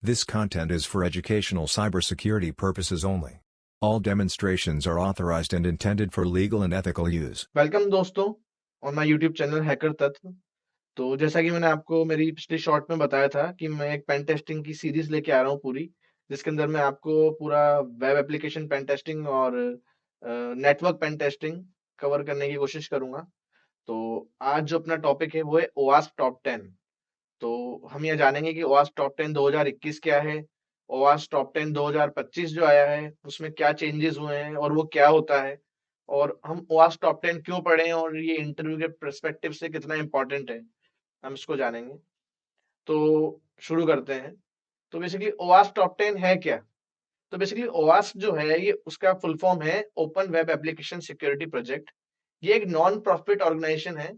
This content is for educational cybersecurity purposes only. All demonstrations are authorized and intended for legal and ethical use. Welcome दोस्तों on my YouTube channel hacker Tatva. तो जैसा कि मैंने आपको मेरी पिछली short में बताया था कि मैं एक पेन टेस्टिंग की सीरीज लेके आ रहा हूँ पूरी, जिसके अंदर मैं आपको पूरा वेब एप्लीकेशन पेन टेस्टिंग और नेटवर्क पेन टेस्टिंग कवर करने की कोशिश करूंगा। तो आज जो अपना टॉपिक है वो है ओवास्प टॉप 10। तो हम ये जानेंगे कि ओवास्प टॉप 10 2021 क्या है, ओवास्प टॉप 10 2025 जो आया है उसमें क्या चेंजेस हुए हैं और वो क्या होता है, और हम ओवास्प टॉप 10 क्यों पढ़े हैं और ये इंटरव्यू के पर्सपेक्टिव से कितना इंपॉर्टेंट है, हम इसको जानेंगे। तो शुरू करते हैं। तो बेसिकली ओवास्प टॉप 10 है क्या? तो बेसिकली ओवास्प जो है ये उसका फुल फॉर्म है open web application security project. ये एक नॉन प्रॉफिट ऑर्गेनाइजेशन है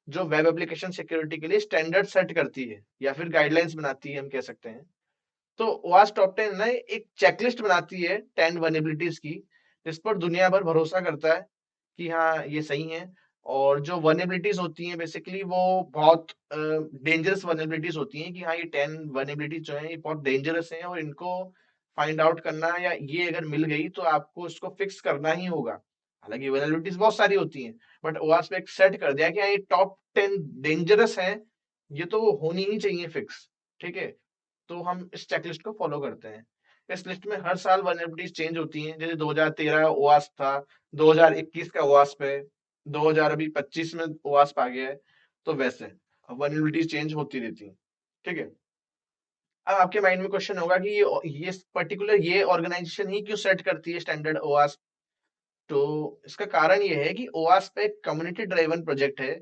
जो वेब एप्लीकेशन सिक्योरिटी के लिए स्टैंडर्ड सेट करती है या फिर गाइडलाइंस बनाती है, हम कह सकते हैं। तो ओवास्प टॉप 10 ना एक चेकलिस्ट बनाती है 10 वनएबिलिटीज की, जिस पर दुनिया भर भरोसा करता है कि हाँ ये सही है। और जो वनएबिलिटीज होती हैं बेसिकली वो बहुत डेंजरस वनएबिलिटीज होती हैं कि हाँ ये 10 वनएबिलिटीज जो है ये बहुत डेंजरस हैं और इनको फाइंड आउट करना या ये अगर मिल गई तो आपको इसको फिक्स करना ही होगा। हालांकि वनएबिलिटीज बहुत सारी होती हैं, बट ओवास्प एक सेट कर दिया कि हाँ ये टॉप 10 डेंजरस है, ये तो होनी ही चाहिए फिक्स। ठीक है, तो हम इस चेकलिस्ट को फॉलो करते हैं। इस लिस्ट में हर साल वनएबिलिटीज चेंज होती हैं, जैसे 2013 ओवास्प था, 2021 का ओवास्प है, 2025 में ओवास्प आ गया है। तो वैसे वनएबिलिटीज चेंज होती रहती हैं। ठीक है, अब आपके माइंड में क्वेश्चन होगा कि ये पर्टिकुलर ये ऑर्गेनाइजेशन ही क्यों सेट करती है स्टैंडर्ड ओवास्प। तो इसका कारण ये है कि ओवास्प एक कम्युनिटी ड्राइवन प्रोजेक्ट है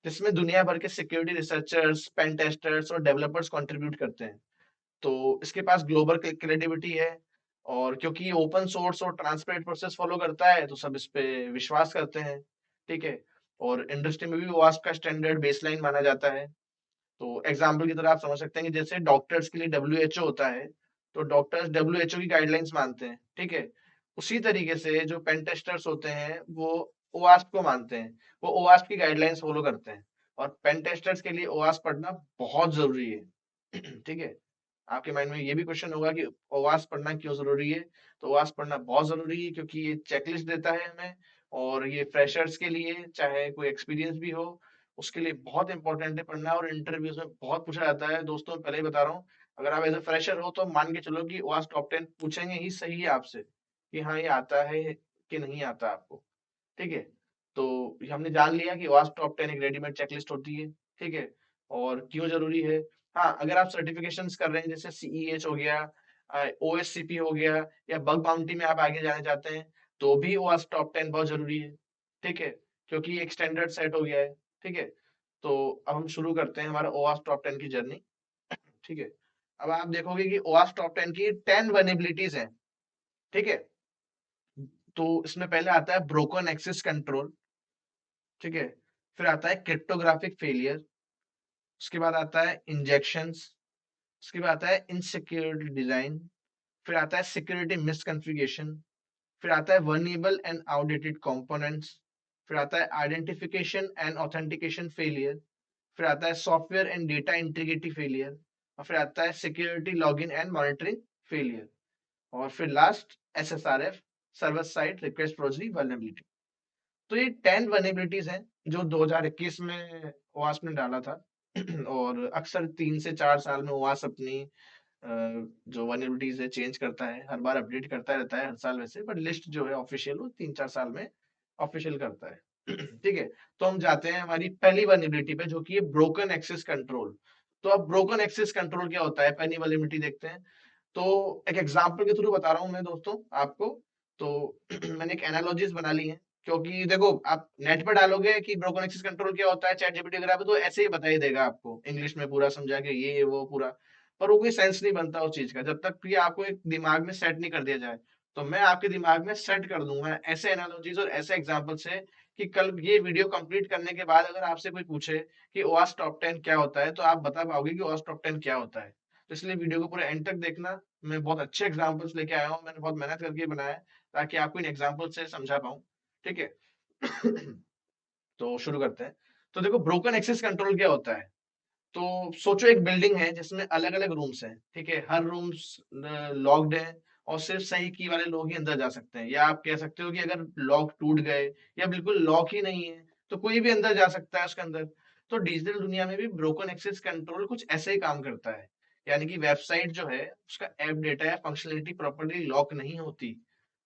जिसमें दुनिया भर के सिक्योरिटी रिसर्चर्स, पेन टेस्टर्स और डेवलपर्स कंट्रीब्यूट करते हैं। तो इसके पास ग्लोबल क्रेडिबिलिटी है, और क्योंकि ये ओपन सोर्स और ट्रांसपेरेंट प्रोसेस फॉलो करता है तो सब इस पे विश्वास करते हैं। ठीक है, और इंडस्ट्री में भी वास्प का स्टैंडर्ड बेसलाइन माना जाता है। तो एग्जाम्पल की तरह आप समझ सकते हैं कि जैसे डॉक्टर्स के लिए डब्ल्यू होता है, तो डॉक्टर्स डब्ल्यू की गाइडलाइंस मानते हैं। ठीक है, उसी तरीके से जो पेन टेस्टर्स होते हैं वो ओवास्प को मानते हैं, वो ओवास्प की गाइडलाइंस फॉलो करते हैं। और पेन टेस्टर्स के लिए ओवास्प पढ़ना बहुत जरूरी है। ठीक है, आपके माइंड में ये भी क्वेश्चन होगा कि ओवास्प पढ़ना क्यों जरूरी है। तो ओवास्प पढ़ना बहुत जरूरी है क्योंकि ये चेकलिस्ट देता है हमें, और ये फ्रेशर्स के लिए चाहे कोई एक्सपीरियंस भी हो उसके लिए बहुत इंपॉर्टेंट है पढ़ना, और इंटरव्यूज में बहुत पूछा जाता है। दोस्तों पहले ही बता रहा हूँ, अगर आप एज ए फ्रेशर हो तो मान के चलो कि ओवास्प टॉप 10 पूछेंगे ही सही है आपसे कि हाँ ये आता है कि नहीं आता आपको। ठीक है, तो ये हमने जान लिया कि वास्प टॉप 10 एक रेडीमेड चेकलिस्ट होती है। ठीक है, और क्यों जरूरी है। हाँ, अगर आप सर्टिफिकेशंस कर रहे हैं जैसे सीईएच हो गया, ओएससीपी हो गया, या बग बाउंटी में आप आगे जाना चाहते हैं तो भी वास्प टॉप 10 बहुत जरूरी है। ठीक है, क्योंकि एक स्टैंडर्ड सेट हो गया है। ठीक है, तो अब हम शुरू करते हैं हमारा ओवास्प टॉप 10 की जर्नी। ठीक है, अब आप देखोगे कि ओवास्प टॉप 10 की 10 वनेबिलिटीज हैं। ठीक है, तो इसमें पहले आता है ब्रोकन एक्सेस कंट्रोल। ठीक है, फिर आता है क्रिप्टोग्राफिक फेलियर, उसके बाद आता है इंजेक्शंस, उसके बाद आता है इनसिक्योर डिजाइन, फिर आता है सिक्योरिटी मिसकॉन्फ़िगरेशन, फिर आता है वर्नेबल एंड आउटडेटेड कंपोनेंट्स, फिर आता है आइडेंटिफिकेशन एंड ऑथेंटिकेशन फेलियर, फिर आता है software and data integrity failure, और फिर आता है security login and monitoring failure, और फिर last SSRF, server side request proxy vulnerability. तो ये 10 वल्नरेबिलिटीज हैं जो 2021 में ओवास ने डाला था। और अक्सर 3 से 4 साल में ओवास अपनी जो वल्नरेबिलिटीज है चेंज करता है, हर बार अपडेट करता रहता है हर साल वैसे, बट लिस्ट जो है ऑफिशियल वो 3-4 साल में ऑफिशियल करता है। ठीक है, तो हम जाते हैं हमारी पहली वल्नरेबिलिटी पे जो कि है ब्रोकन एक्सेस कंट्रोल। तो अब ब्रोकन एक्सेस कंट्रोल क्या होता है, पहली वल्नरेबिलिटी देखते हैं। तो एक एग्जांपल के थ्रू बता रहा हूँ मैं दोस्तों आपको। तो मैंने एक एनालॉजीज बना ली है, क्योंकि देखो आप नेट पर डालोगे कि ब्रोकन एक्सेस कंट्रोल क्या होता है चैट जीपीटी वगैरह पे, तो ऐसे ही बता ही देगा आपको इंग्लिश में पूरा समझा के ये वो पूरा। पर वो कोई सेंस नहीं बनता उस चीज का जब तक कि आपको एक दिमाग में सेट नहीं कर दिया जाए। तो मैं आपके दिमाग में सेट कर दूंगा ऐसे एनालॉजीज और ऐसे एग्जाम्पल से कि कल ये वीडियो कंप्लीट करने के बाद अगर आपसे कोई पूछे कि ओवास टॉप 10 क्या होता है तो आप बता पाओगे कि ओवास टॉप 10 क्या होता है। तो इसलिए वीडियो को पूरा एंड तक देखना। मैं बहुत अच्छे एग्जाम्पल्स लेके आया हूँ, मैंने बहुत मेहनत करके बनाया है ताकि आपको इन एग्जाम्पल से समझा पाऊँ। ठीक है। तो शुरू करते हैं। तो देखो ब्रोकन एक्सेस कंट्रोल क्या होता है। तो सोचो एक बिल्डिंग है जिसमें अलग अलग रूम्स हैं, ठीक है, हर रूम्स लॉक्ड है और सिर्फ सही की वाले लोग ही अंदर जा सकते हैं, या आप कह सकते हो कि अगर लॉक टूट गए या बिल्कुल लॉक ही नहीं है तो कोई भी अंदर जा सकता है उसके अंदर। तो डिजिटल दुनिया में भी ब्रोकन एक्सेस कंट्रोल कुछ ऐसे ही काम करता है, यानी कि वेबसाइट जो है उसका ऐप डेटा या फंक्शनलिटी प्रॉपर्ली लॉक नहीं होती,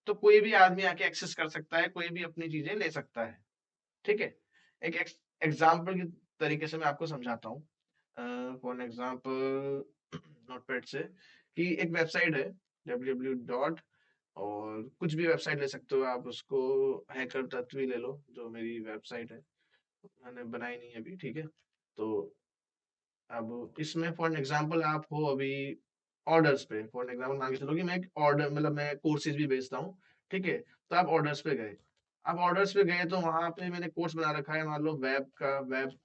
तो कोई भी आदमी आके एक्सेस कर सकता है, कोई भी अपनी चीजें ले सकता है। ठीक है, एक एग्जाम्पल के तरीके से मैं आपको समझाता हूँ। फॉर एग्जाम्पल नोटपैड से, कि एक वेबसाइट है www डॉट, और कुछ भी वेबसाइट ले सकते हो आप उसको, हैकर तत्व ही ले लो जो मेरी वेबसाइट है, मैंने बनाई नहीं है अभी, ठीक है। तो अब इसमें फॉर एग्जांपल आप हो अभी ऑर्डर्स पे, फॉर एग्जांपल मान के चलो कि मैं एक ऑर्डर, मतलब मैं कोर्सेज भी बेचता हूँ, ठीक है। तो आप ऑर्डर्स पे गए, आप ऑर्डर्स पे गए तो वहां पे मैंने कोर्स बना रखा है, मान लो वेब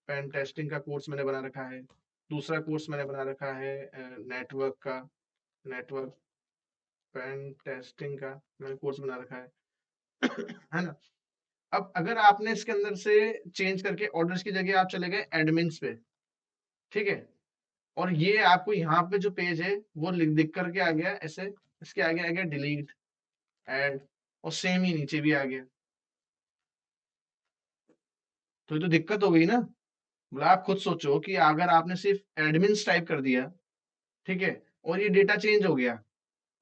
पेन टेस्टिंग का कोर्स मैंने बना रखा है। दूसरा कोर्स मैंने बना रखा है नेटवर्क का, नेटवर्क पेन टेस्टिंग का मैंने कोर्स बना रखा है है ना। अब अगर आपने इसके अंदर से चेंज करके ऑर्डर्स की जगह आप चले गए एडमिन्स पे, ठीक है, और ये आपको यहाँ पे जो पेज है वो दिख करके आ गया ऐसे, इसके आगे आ गया डिलीट, ऐड, और सेम ही नीचे भी आ गया, तो ये तो दिक्कत हो गई ना। मतलब आप खुद सोचो कि अगर आपने सिर्फ एडमिन्स टाइप कर दिया, ठीक है, और ये डेटा चेंज हो गया,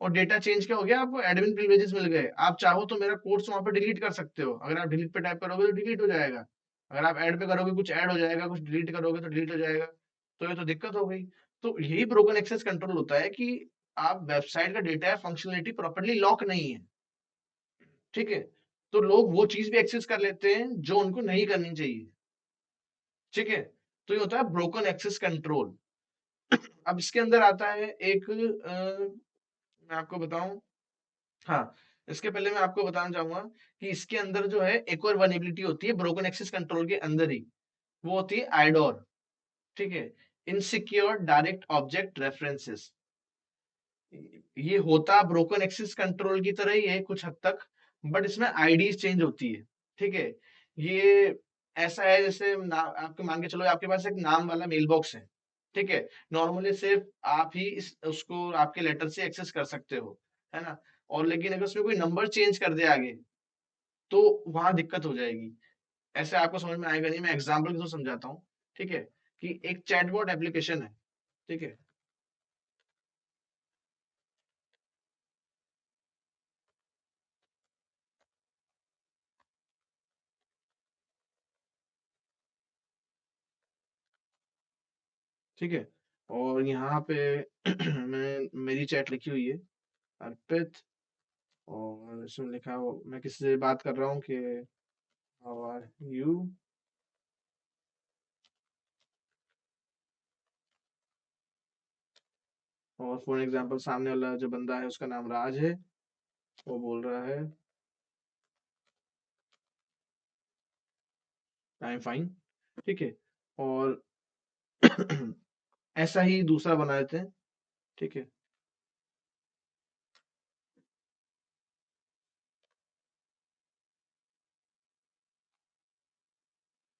और डेटा चेंज क्या हो गया, आपको एडमिन प्रिविलेजेस मिल गए, आप चाहो तो मेरा कोर्स वहां पे डिलीट कर सकते हो, अगर आप डिलीट पे टाइप करोगे तो डिलीट हो जाएगा, अगर आप ऐड पे करोगे कुछ ऐड हो जाएगा, कुछ डिलीट करोगे तो डिलीट हो जाएगा, तो ये तो दिक्कत हो गई। तो यही ब्रोकन एक्सेस कंट्रोल होता है कि आप वेबसाइट का डेटा या फंक्शनलिटी प्रॉपर्ली लॉक नहीं है, ठीक है, तो लोग वो चीज भी एक्सेस कर लेते हैं जो उनको नहीं करनी चाहिए, ठीक है। तो ये होता है ब्रोकन एक्सेस कंट्रोल। अब इसके अंदर आता है एक मैं आपको बताऊं, हाँ, इसके पहले मैं आपको बताना चाहूंगा कि इसके अंदर जो है एक और वनेबिलिटी होती है ब्रोकन एक्सेस कंट्रोल के अंदर ही, वो होती है आइडोर, ठीक है, इनसिक्योर डायरेक्ट ऑब्जेक्ट रेफरेंसेस। ये होता ब्रोकन एक्सेस कंट्रोल की तरह ही है कुछ हद तक, बट इसमें आईडी चेंज होती है, ठीक है। ये ऐसा है जैसे आपके मान के चलो आपके पास एक नाम वाला मेल बॉक्स है, ठीक है, नॉर्मली सिर्फ आप ही उसको आपके लेटर से एक्सेस कर सकते हो, है ना, और लेकिन अगर उसमें कोई नंबर चेंज कर दे आगे तो वहां दिक्कत हो जाएगी। ऐसे आपको समझ में आएगा नहीं, मैं एग्जांपल के थ्रू समझाता हूँ, ठीक है, कि एक चैटबॉट एप्लीकेशन है, ठीक है, ठीक है, और यहाँ पे मैं मेरी चैट लिखी हुई है अर्पित, और इसमें लिखा हो मैं किसी से बात कर रहा हूँ कि हाउ आर यू, और फॉर एग्जांपल सामने वाला जो बंदा है उसका नाम राज है, वो बोल रहा है आई एम फाइन, ठीक है, और ऐसा ही दूसरा बना देते हैं, ठीक है,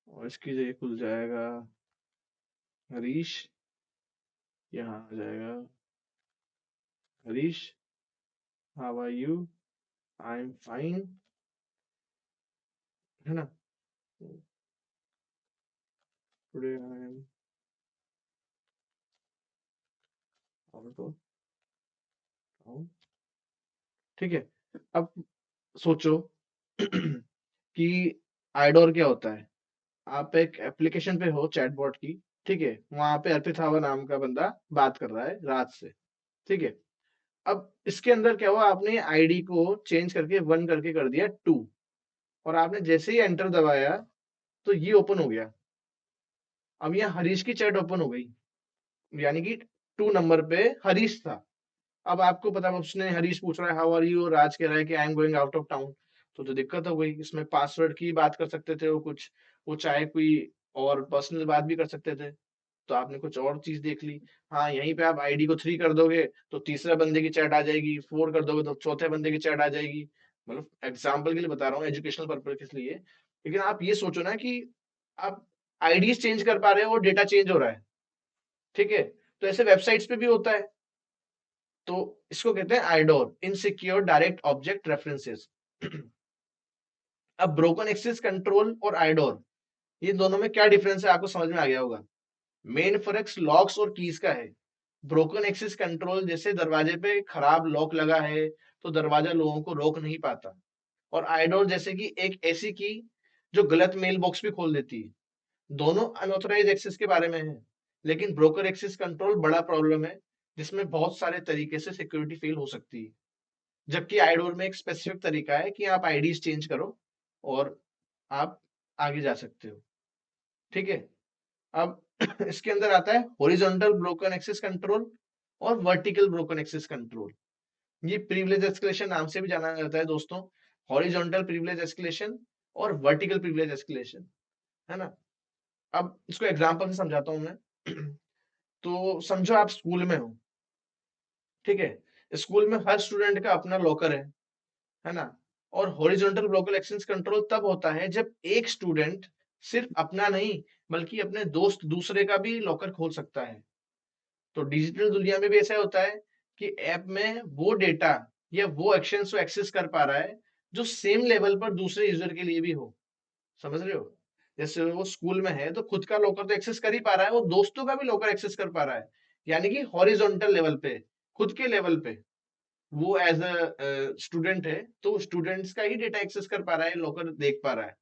और इसकी जगह खुल जाएगा हरीश, यहाँ आ जाएगा Harish, how are you, I am fine, है ना, टुडे आई एम आउट, ठीक है। अब सोचो कि आइडोर क्या होता है, आप एक एप्लीकेशन पे हो चैटबॉट की, ठीक है, वहां पे अर्पित हवा नाम का बंदा बात कर रहा है रात से, ठीक है। अब इसके अंदर क्या हुआ, आपने आईडी को चेंज करके 1 करके कर दिया 2, और आपने जैसे ही एंटर दबाया तो ये ओपन हो गया, अब यहाँ हरीश की चैट ओपन हो गई, यानी कि 2 नंबर पे हरीश था। अब आपको पता है उसने हरीश पूछ रहा है हाउ आर यू, और राज कह रहा है कि आई am going out of town, तो दिक्कत हो गई, इसमें पासवर्ड की बात कर सकते थे वो कुछ, वो चाहे कोई और पर्सनल बात भी कर सकते थे, तो आपने कुछ और चीज देख ली। हाँ, यहीं पे आप आईडी को 3 कर दोगे तो तीसरे बंदे की चैट आ जाएगी, 4 कर दोगे तो चौथे बंदे की चैट आ जाएगी, मतलब एग्जाम्पल के लिए बता रहा हूँ, एजुकेशनल पर्पज के लिए। लेकिन आप ये सोचो ना कि आप आईडीज चेंज कर पा रहे हैं और डेटा चेंज हो रहा है, ठीक है। तो ऐसे वेबसाइट्स पे भी होता है, तो इसको कहते हैं आइडोर, इनसिक्योर डायरेक्ट ऑब्जेक्ट रेफरेंसेस। अब ब्रोकन एक्सेस कंट्रोल और आइडोर, ये दोनों में क्या डिफरेंस है आपको समझ में आ गया होगा। मेन फर्क लॉक्स और कीज का है। ब्रोकन एक्सेस कंट्रोल, जैसे दरवाजे पे खराब लॉक लगा है तो दरवाजा लोगों को रोक नहीं पाता, और आइडोर जैसे कि एक ऐसी की जो गलत मेल बॉक्स भी खोल देती है। दोनों अनऑथराइज एक्सेस के बारे में है, लेकिन ब्रोकर एक्सेस कंट्रोल बड़ा प्रॉब्लम है, जिसमें बहुत सारे तरीके से सिक्योरिटी फेल हो सकती है। जबकि आइडोर में एक स्पेसिफिक तरीका है कि आप आईडीज चेंज करो और आप आगे जा सकते हो, ठीक है। अब इसके अंदर आता है हॉरिजॉन्टल ब्रोकन एक्सेस कंट्रोल और वर्टिकल ब्रोकन एक्सेस कंट्रोल। ये प्रिविलेज एस्केलेशन नाम से भी जाना जाता है दोस्तों, हॉरिजॉन्टल प्रिविलेज एस्केलेशन और वर्टिकल प्रिविलेज एस्केलेशन, है ना। अब इसको एग्जांपल से समझाता हूं मैं। तो समझो आप स्कूल में हो, ठीक है। स्कूल में हर स्टूडेंट का अपना लॉकर है ना। और हॉरिजॉन्टल ब्रोकन एक्सेस कंट्रोल तब होता है जब एक स्टूडेंट सिर्फ अपना नहीं बल्कि अपने दोस्त दूसरे का भी लॉकर खोल सकता है। तो डिजिटल दुनिया में भी ऐसा होता है कि ऐप में वो डेटा या वो एक्शन को एक्सेस कर पा रहा है जो सेम लेवल पर दूसरे यूजर के लिए भी हो। समझ रहे हो। जैसे वो स्कूल में है तो खुद का लॉकर तो एक्सेस कर ही पा रहा है, वो दोस्तों का भी लॉकर एक्सेस कर पा रहा है। यानी कि हॉरिजॉन्टल लेवल पे, खुद के लेवल पे वो एज अ स्टूडेंट है तो स्टूडेंट्स का ही डेटा एक्सेस कर पा रहा है, लॉकर देख पा रहा है,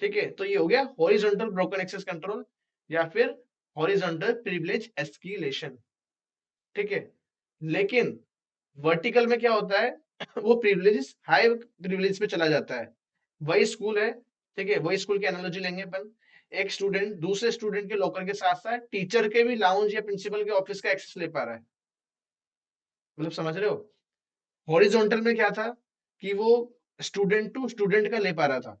ठीक है। तो ये हो गया हॉरिजॉन्टल ब्रोकन एक्सेस कंट्रोल या फिर हॉरिजॉन्टल प्रिविलेज एस्केलेशन, ठीक है। लेकिन वर्टिकल में क्या होता है वो प्रिविलेजेस हाई प्रिविलेज पे चला जाता है। वही स्कूल है, ठीक है, वही स्कूल की एनालॉजी लेंगे अपन। एक स्टूडेंट दूसरे स्टूडेंट के लॉकर के साथ साथ टीचर के भी लाउंज या प्रिंसिपल के ऑफिस का एक्सेस ले पा रहा है। मतलब समझ रहे हो। हॉरिजॉन्टल में क्या था कि वो स्टूडेंट टू स्टूडेंट का ले पा रहा था,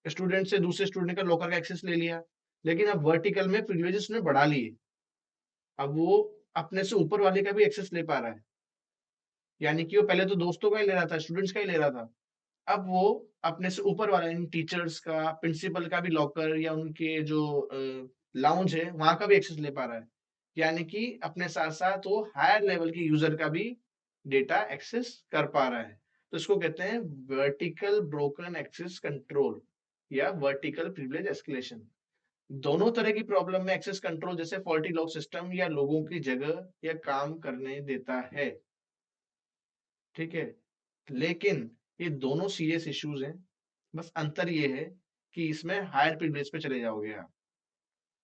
स्टूडेंट से दूसरे स्टूडेंट का लॉकर का एक्सेस ले लिया। लेकिन अब वर्टिकल में प्रिविलेजेस ने बढ़ा लिए, अब वो अपने से ऊपर वाले का भी एक्सेस ले पा रहा है। यानी कि वो पहले तो दोस्तों का ही ले रहा था, स्टूडेंट्स का ही ले रहा था, अब वो अपने से ऊपर वाला इन टीचर्स का, प्रिंसिपल का भी लॉकर या उनके जो लाउंज है वहां का भी एक्सेस ले पा रहा है। यानी कि अपने साथ साथ वो हायर लेवल के यूजर का भी डेटा एक्सेस कर पा रहा है। तो इसको कहते हैं वर्टिकल ब्रोकन एक्सेस कंट्रोल या वर्टिकल प्रिविलेज एस्केलेशन। दोनों तरह की प्रॉब्लम में एक्सेस कंट्रोल जैसे फॉल्टी लॉक सिस्टम या लोगों की जगह या काम करने देता है, ठीक है। लेकिन ये दोनों सीरियस इश्यूज हैं, बस अंतर ये है कि इसमें हायर प्रिविलेज पे चले जाओगे आप।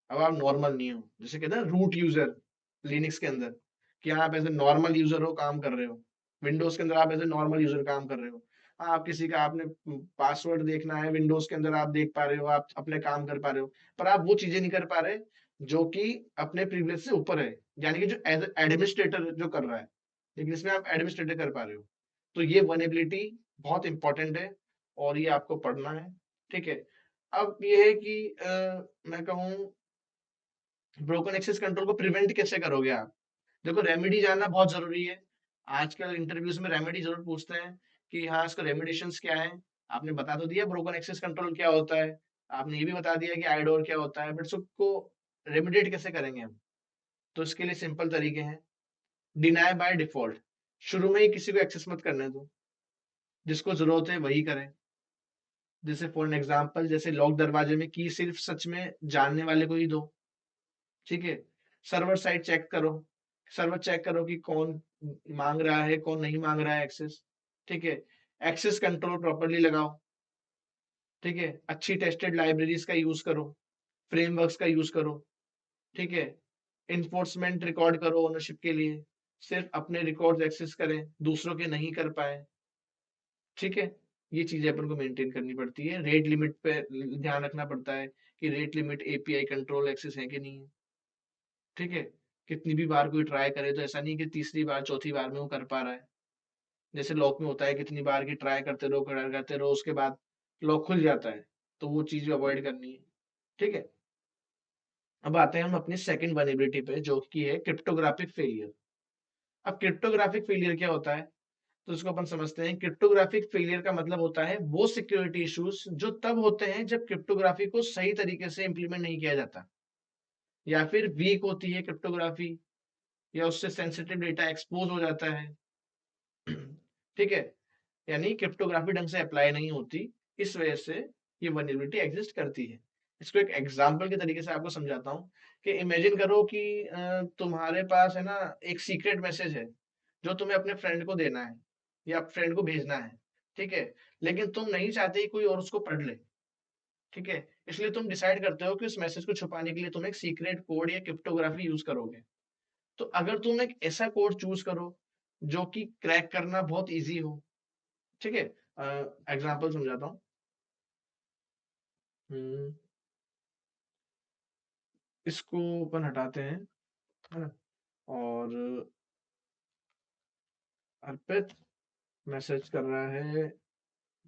अब आप नॉर्मल नहीं हो, जैसे कहते हैं रूट यूजर लिनक्स के अंदर, कि आप एज ए नॉर्मल यूजर हो, काम कर रहे हो। विंडोज के अंदर आप एज ए नॉर्मल यूजर काम कर रहे हो। हाँ, आप किसी का आपने पासवर्ड देखना है विंडोज के अंदर, आप देख पा रहे हो, आप अपने काम कर पा रहे हो, पर आप वो चीजें नहीं कर पा रहे जो कि अपने प्रिविलेज से ऊपर है, यानी कि जो एज एडमिनिस्ट्रेटर जो कर रहा है। लेकिन इसमें आप एडमिनिस्ट्रेटर कर पा रहे हो। तो ये वनेबिलिटी बहुत इंपॉर्टेंट है और ये आपको पढ़ना है, ठीक है। अब ये है कि मैं कहूँ ब्रोकन एक्सेस कंट्रोल को प्रिवेंट कैसे करोगे आप। देखो, रेमेडी जानना बहुत जरूरी है। आजकल इंटरव्यूज में रेमेडी जरूर पूछते हैं कि हाँ इसका रेमेडिएशंस क्या है। आपने बता तो दिया ब्रोकन एक्सेस कंट्रोल क्या होता है, आपने ये भी बता दिया कि आइडोर क्या होता है, बट उसको रेमेडिएट कैसे करेंगे हम। तो इसके लिए सिंपल तरीके हैं। डिनाई बाय डिफॉल्ट, शुरू में ही किसी को एक्सेस मत करने दो, जिसको जरूरत है वही करें। जैसे फॉर एन एग्जाम्पल, जैसे लॉक दरवाजे में की सिर्फ सच में जानने वाले को ही दो, ठीक है। सर्वर साइड चेक करो, सर्वर चेक करो कि कौन मांग रहा है कौन नहीं मांग रहा है एक्सेस, ठीक है। एक्सेस कंट्रोल प्रॉपरली लगाओ, ठीक है। अच्छी टेस्टेड लाइब्रेरीज का यूज करो, फ्रेमवर्क्स का यूज करो, ठीक है। इन्फोर्समेंट रिकॉर्ड करो ओनरशिप के लिए, सिर्फ अपने रिकॉर्ड एक्सेस करें, दूसरों के नहीं कर पाए, ठीक है। ये चीजें अपन को मेंटेन करनी पड़ती है। रेट लिमिट पे ध्यान रखना पड़ता है कि rate limit API control access है कि नहीं है, ठीक है। कितनी भी बार कोई ट्राई करे तो ऐसा नहीं कि तीसरी बार चौथी बार में वो कर पा रहा है। जैसे लॉक में होता है, कितनी बार की ट्राई करते रहो उसके बाद लॉक खुल जाता है। तो वो चीज अवॉइड करनी है, ठीक है। अब आते हैं हम अपनी सेकंड वल्नरेबिलिटी पे जो कि है क्रिप्टोग्राफिक फेलियर। अब क्रिप्टोग्राफिक फेलियर क्या होता है। तो इसको अपन समझते हैं, क्रिप्टोग्राफिक फेलियर का मतलब होता है वो सिक्योरिटी इश्यूज जो तब होते हैं जब क्रिप्टोग्राफी को सही तरीके से इंप्लीमेंट नहीं किया जाता, या फिर वीक होती है क्रिप्टोग्राफी, या उससे सेंसिटिव डेटा एक्सपोज हो जाता है। ठीक है, यानी क्रिप्टोग्राफी ढंग से अप्लाई नहीं होती, इस वजह से ये वल्नरेबिलिटी एग्जिस्ट करती है। इसको एक एग्जांपल के तरीके से आपको समझाता हूँ कि इमेजिन करो कि तुम्हारे पास है ना एक सीक्रेट मैसेज है जो तुम्हें अपने फ्रेंड को देना है या फ्रेंड को भेजना है, ठीक है, लेकिन तुम नहीं चाहते कि कोई और उसको पढ़ ले, ठीक है, इसलिए तुम डिसाइड करते हो कि उस मैसेज को छुपाने के लिए तुम एक सीक्रेट कोड या क्रिप्टोग्राफी यूज करोगे। तो अगर तुम एक ऐसा कोड चूज करो जो कि क्रैक करना बहुत इजी हो, ठीक है, एग्जांपल समझाता हूँ। हम्म, इसको अपन हटाते हैं, है ना, और अर्पित मैसेज कर रहा है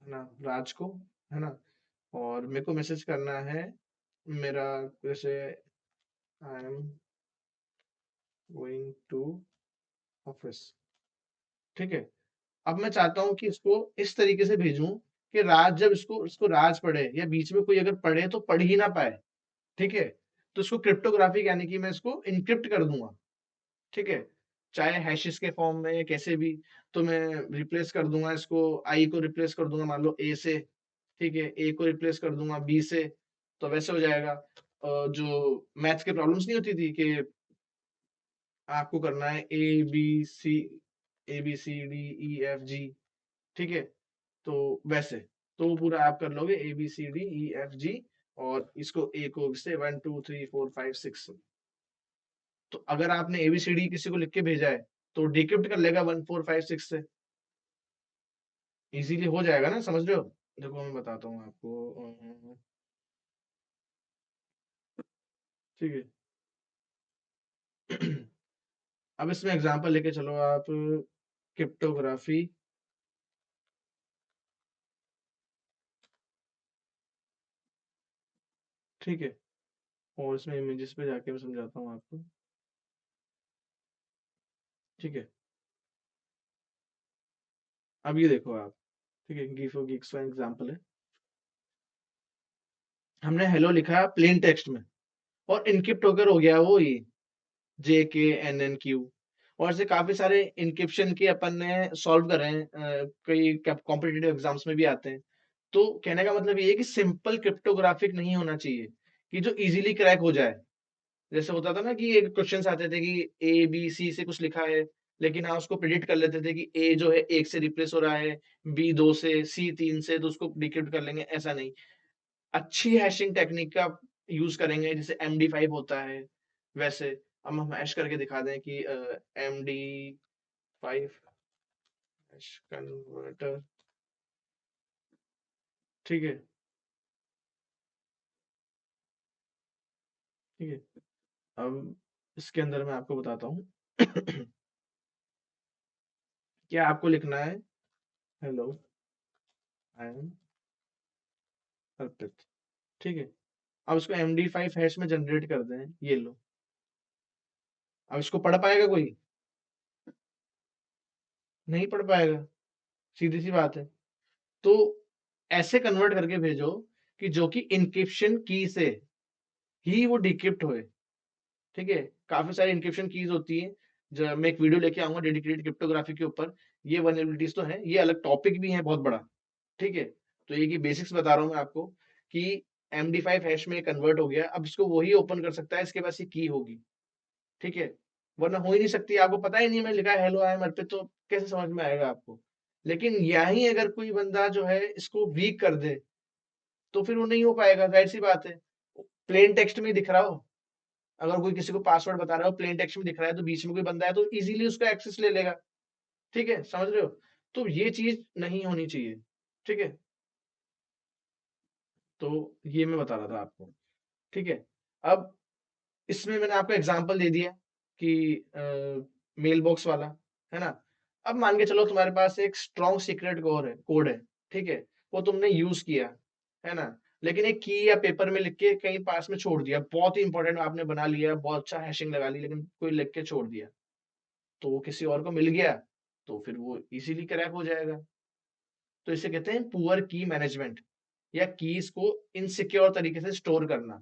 ना राज को, है ना, और मेरे को मैसेज करना है मेरा, जैसे I am going to office, ठीक है। अब मैं चाहता हूँ कि इसको इस तरीके से भेजूं कि राज जब इसको इसको राज पढ़े या बीच में कोई अगर पढ़े तो पढ़ ही ना पाए, ठीक है। तो इसको क्रिप्टोग्राफिक यानी कि मैं इसको इनक्रिप्ट कर दूंगा, ठीक है, चाहे हैशेस के फॉर्म में या कैसे भी। तो मैं रिप्लेस कर दूंगा इसको, आई को रिप्लेस कर दूंगा मान लो ए से, ठीक है, ए को रिप्लेस कर दूंगा बी से, तो वैसे हो जाएगा। जो मैथ्स के प्रॉब्लम्स नहीं होती थी कि आपको करना है A B C D E F G, ठीक है, तो वैसे तो वो पूरा आप कर लोगे ABCDEFG, और इसको ए को से 1 2 3 4 5 6। तो अगर आपने ABCD किसी को लिख के भेजा है तो डिक्रिप्ट कर लेगा 1 4 5 6 से, इजीली हो जाएगा ना, समझ रहे हो। देखो मैं बताता हूँ आपको, ठीक है। अब इसमें एग्जांपल लेके चलो आप, क्रिप्टोग्राफी, ठीक है, और इसमें इमेजेस पे जाके मैं समझाता हूँ आपको, ठीक है। अब ये देखो आप, ठीक है, गिफ और गिक्स का एग्जांपल है। हमने हेलो लिखा प्लेन टेक्स्ट में, और इनक्रिप्ट होकर हो गया वो ये JKNNQ, और ऐसे काफी सारे इनक्रिप्शन के अपन ने सॉल्व करे हैं, कई कॉम्पिटिटिव एग्जाम्स में भी आते हैं। तो कहने का मतलब ये है कि सिंपल क्रिप्टोग्राफिक नहीं होना चाहिए कि जो इजीली क्रैक हो जाए। जैसे होता था ना कि एक क्वेश्चन आते थे कि ABC से कुछ लिखा है, लेकिन हाँ उसको प्रिडिक्ट कर लेते थे कि ए जो है 1 से रिप्लेस हो रहा है, B 2 से, C 3 से, तो उसको डिक्रिप्ट कर लेंगे, ऐसा नहीं। अच्छी हैशिंग टेक्निक का यूज करेंगे, जैसे MD5 होता है वैसे। अब हम हैश करके दिखा दें कि MD5 हैश कन्वर्टर, ठीक है, ठीक है। अब इसके अंदर मैं आपको बताता हूँ। क्या आपको लिखना है, हेलो आई एम अर्पित, ठीक है। अब इसको MD5 हैश में जनरेट कर दें, ये लो। अब इसको पढ़ पाएगा कोई? नहीं पढ़ पाएगा, सीधी सी बात है। तो ऐसे कन्वर्ट करके भेजो कि जो कि इनक्रिप्शन की से ही वो डिक्रिप्ट होए, ठीक है। काफी सारी इंक्रिप्शन कीज होती है, जब मैं एक वीडियो लेके आऊंगा डेडिकेटेड क्रिप्टोग्राफी के ऊपर। ये वल्नरेबिलिटीज तो है, ये अलग टॉपिक भी है बहुत बड़ा, ठीक है। तो ये की बेसिक्स बता रहा हूँ मैं आपको कि MD5 हैश में कन्वर्ट हो गया, अब इसको वही ओपन कर सकता है, इसके पास ये की होगी, ठीक है, वरना हो ही नहीं सकती। आपको पता ही नहीं मैं लिखा है हेलो आई एम अर्पित, तो कैसे समझ में आएगा आपको। लेकिन यही अगर कोई बंदा जो है इसको वीक कर दे तो फिर वो नहीं हो पाएगा, जाहिर सी बात है। प्लेन टेक्स्ट में दिख रहा हो, अगर कोई किसी को पासवर्ड बता रहा हो प्लेन टेक्स्ट में दिख रहा है, तो बीच में कोई बंदा है तो इजीली उसका एक्सेस ले लेगा, ठीक है, समझ रहे हो। तो ये चीज नहीं होनी चाहिए, ठीक है। तो ये मैं बता रहा था आपको, ठीक है। अब इसमें मैंने आपको एग्जांपल दे दिया कि मेल बॉक्स वाला, है ना। अब मान के चलो तुम्हारे पास एक स्ट्रॉन्ग सीक्रेट कोड है, ठीक है, वो तुमने यूज किया, है ना, लेकिन एक की या पेपर में लिख के कहीं पास में छोड़ दिया, बहुत ही इंपॉर्टेंट आपने बना लिया, बहुत अच्छा हैशिंग लगा ली, लेकिन कोई लिख के छोड़ दिया, तो वो किसी और को मिल गया, तो फिर वो इजीली क्रैक हो जाएगा। तो इसे कहते हैं पुअर की मैनेजमेंट, या कीज को इनसिक्योर तरीके से स्टोर करना।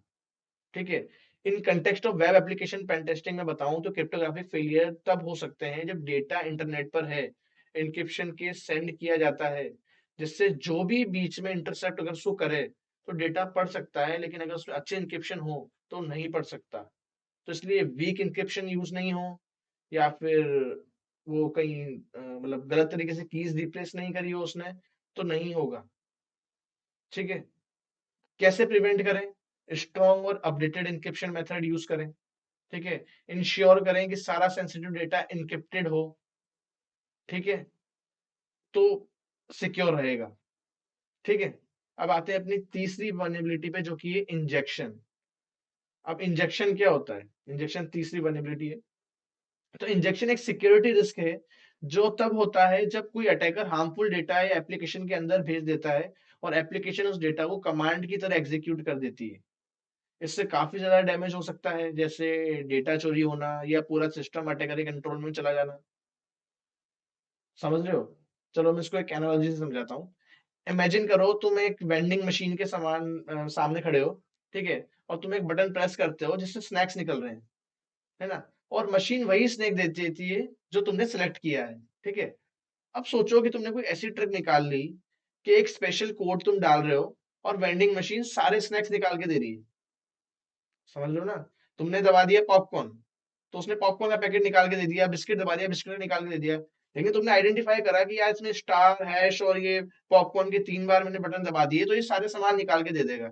ठीक है। In context of web application pen testing में बताऊं तो क्रिप्टोग्राफिक फेलियर तब हो सकते हैं जब डेटा इंटरनेट पर है, इंक्रिप्शन के सेंड किया जाता है, जिससे जो भी बीच में इंटरसेप्ट अगर उसको करे तो डेटा पढ़ सकता है, लेकिन अगर उसमें अच्छे इंक्रिप्शन हो तो नहीं पढ़ सकता। तो इसलिए वीक इंक्रिप्शन यूज नहीं हो, या फिर वो कहीं मतलब गलत तरीके से कीज रिप्लेस नहीं करी हो उसने, तो नहीं होगा। ठीक है। कैसे प्रिवेंट करें? स्ट्रॉन्ग और अपडेटेड इंक्रिप्शन मेथड यूज करें। ठीक है। इंश्योर करें कि सारा सेंसिटिव डेटा इनक्रिप्टेड हो। ठीक है। तो सिक्योर रहेगा। ठीक है। अब आते हैं अपनी तीसरी वल्नरेबिलिटी पे, जो कि है इंजेक्शन। अब इंजेक्शन क्या होता है? इंजेक्शन तीसरी वल्नरेबिलिटी है। तो इंजेक्शन एक सिक्योरिटी रिस्क है जो तब होता है जब कोई अटैकर हार्मफुल डेटा या एप्लीकेशन के अंदर भेज देता है, और एप्लीकेशन उस डेटा को कमांड की तरह एग्जीक्यूट कर देती है। इससे काफी ज्यादा डैमेज हो सकता है, जैसे डेटा चोरी होना या पूरा सिस्टम अटैकर के कंट्रोल में चला जाना। समझ रहे हो? चलो मैं इसको एक एनालॉजी से समझाता हूँ। इमेजिन करो तुम एक वेंडिंग मशीन के सामने खड़े हो। ठीक है। और तुम एक बटन प्रेस करते हो जिससे स्नैक्स निकल रहे हैं, है ना? और मशीन वही स्नैक दे देती है जो तुमने सेलेक्ट किया है। ठीक है। अब सोचो कि तुमने कोई ऐसी ट्रिक निकाल ली कि एक स्पेशल कोड तुम डाल रहे हो और वेंडिंग मशीन सारे स्नैक्स निकाल के दे रही है। समझ लो ना? तुमने दबा दिया पॉपकॉर्न, तो उसने पॉपकॉर्न का पैकेट निकाल के दे दिया, बिस्किट दबा दिया, बिस्किट निकाल के दे दिया। लेकिन तुमने आइडेंटिफाई करा कि यार इसमें स्टार हैश और ये पॉपकॉर्न के 3 बार मैंने बटन दबा दिए, तो ये सारे सामान निकाल के दे देगा।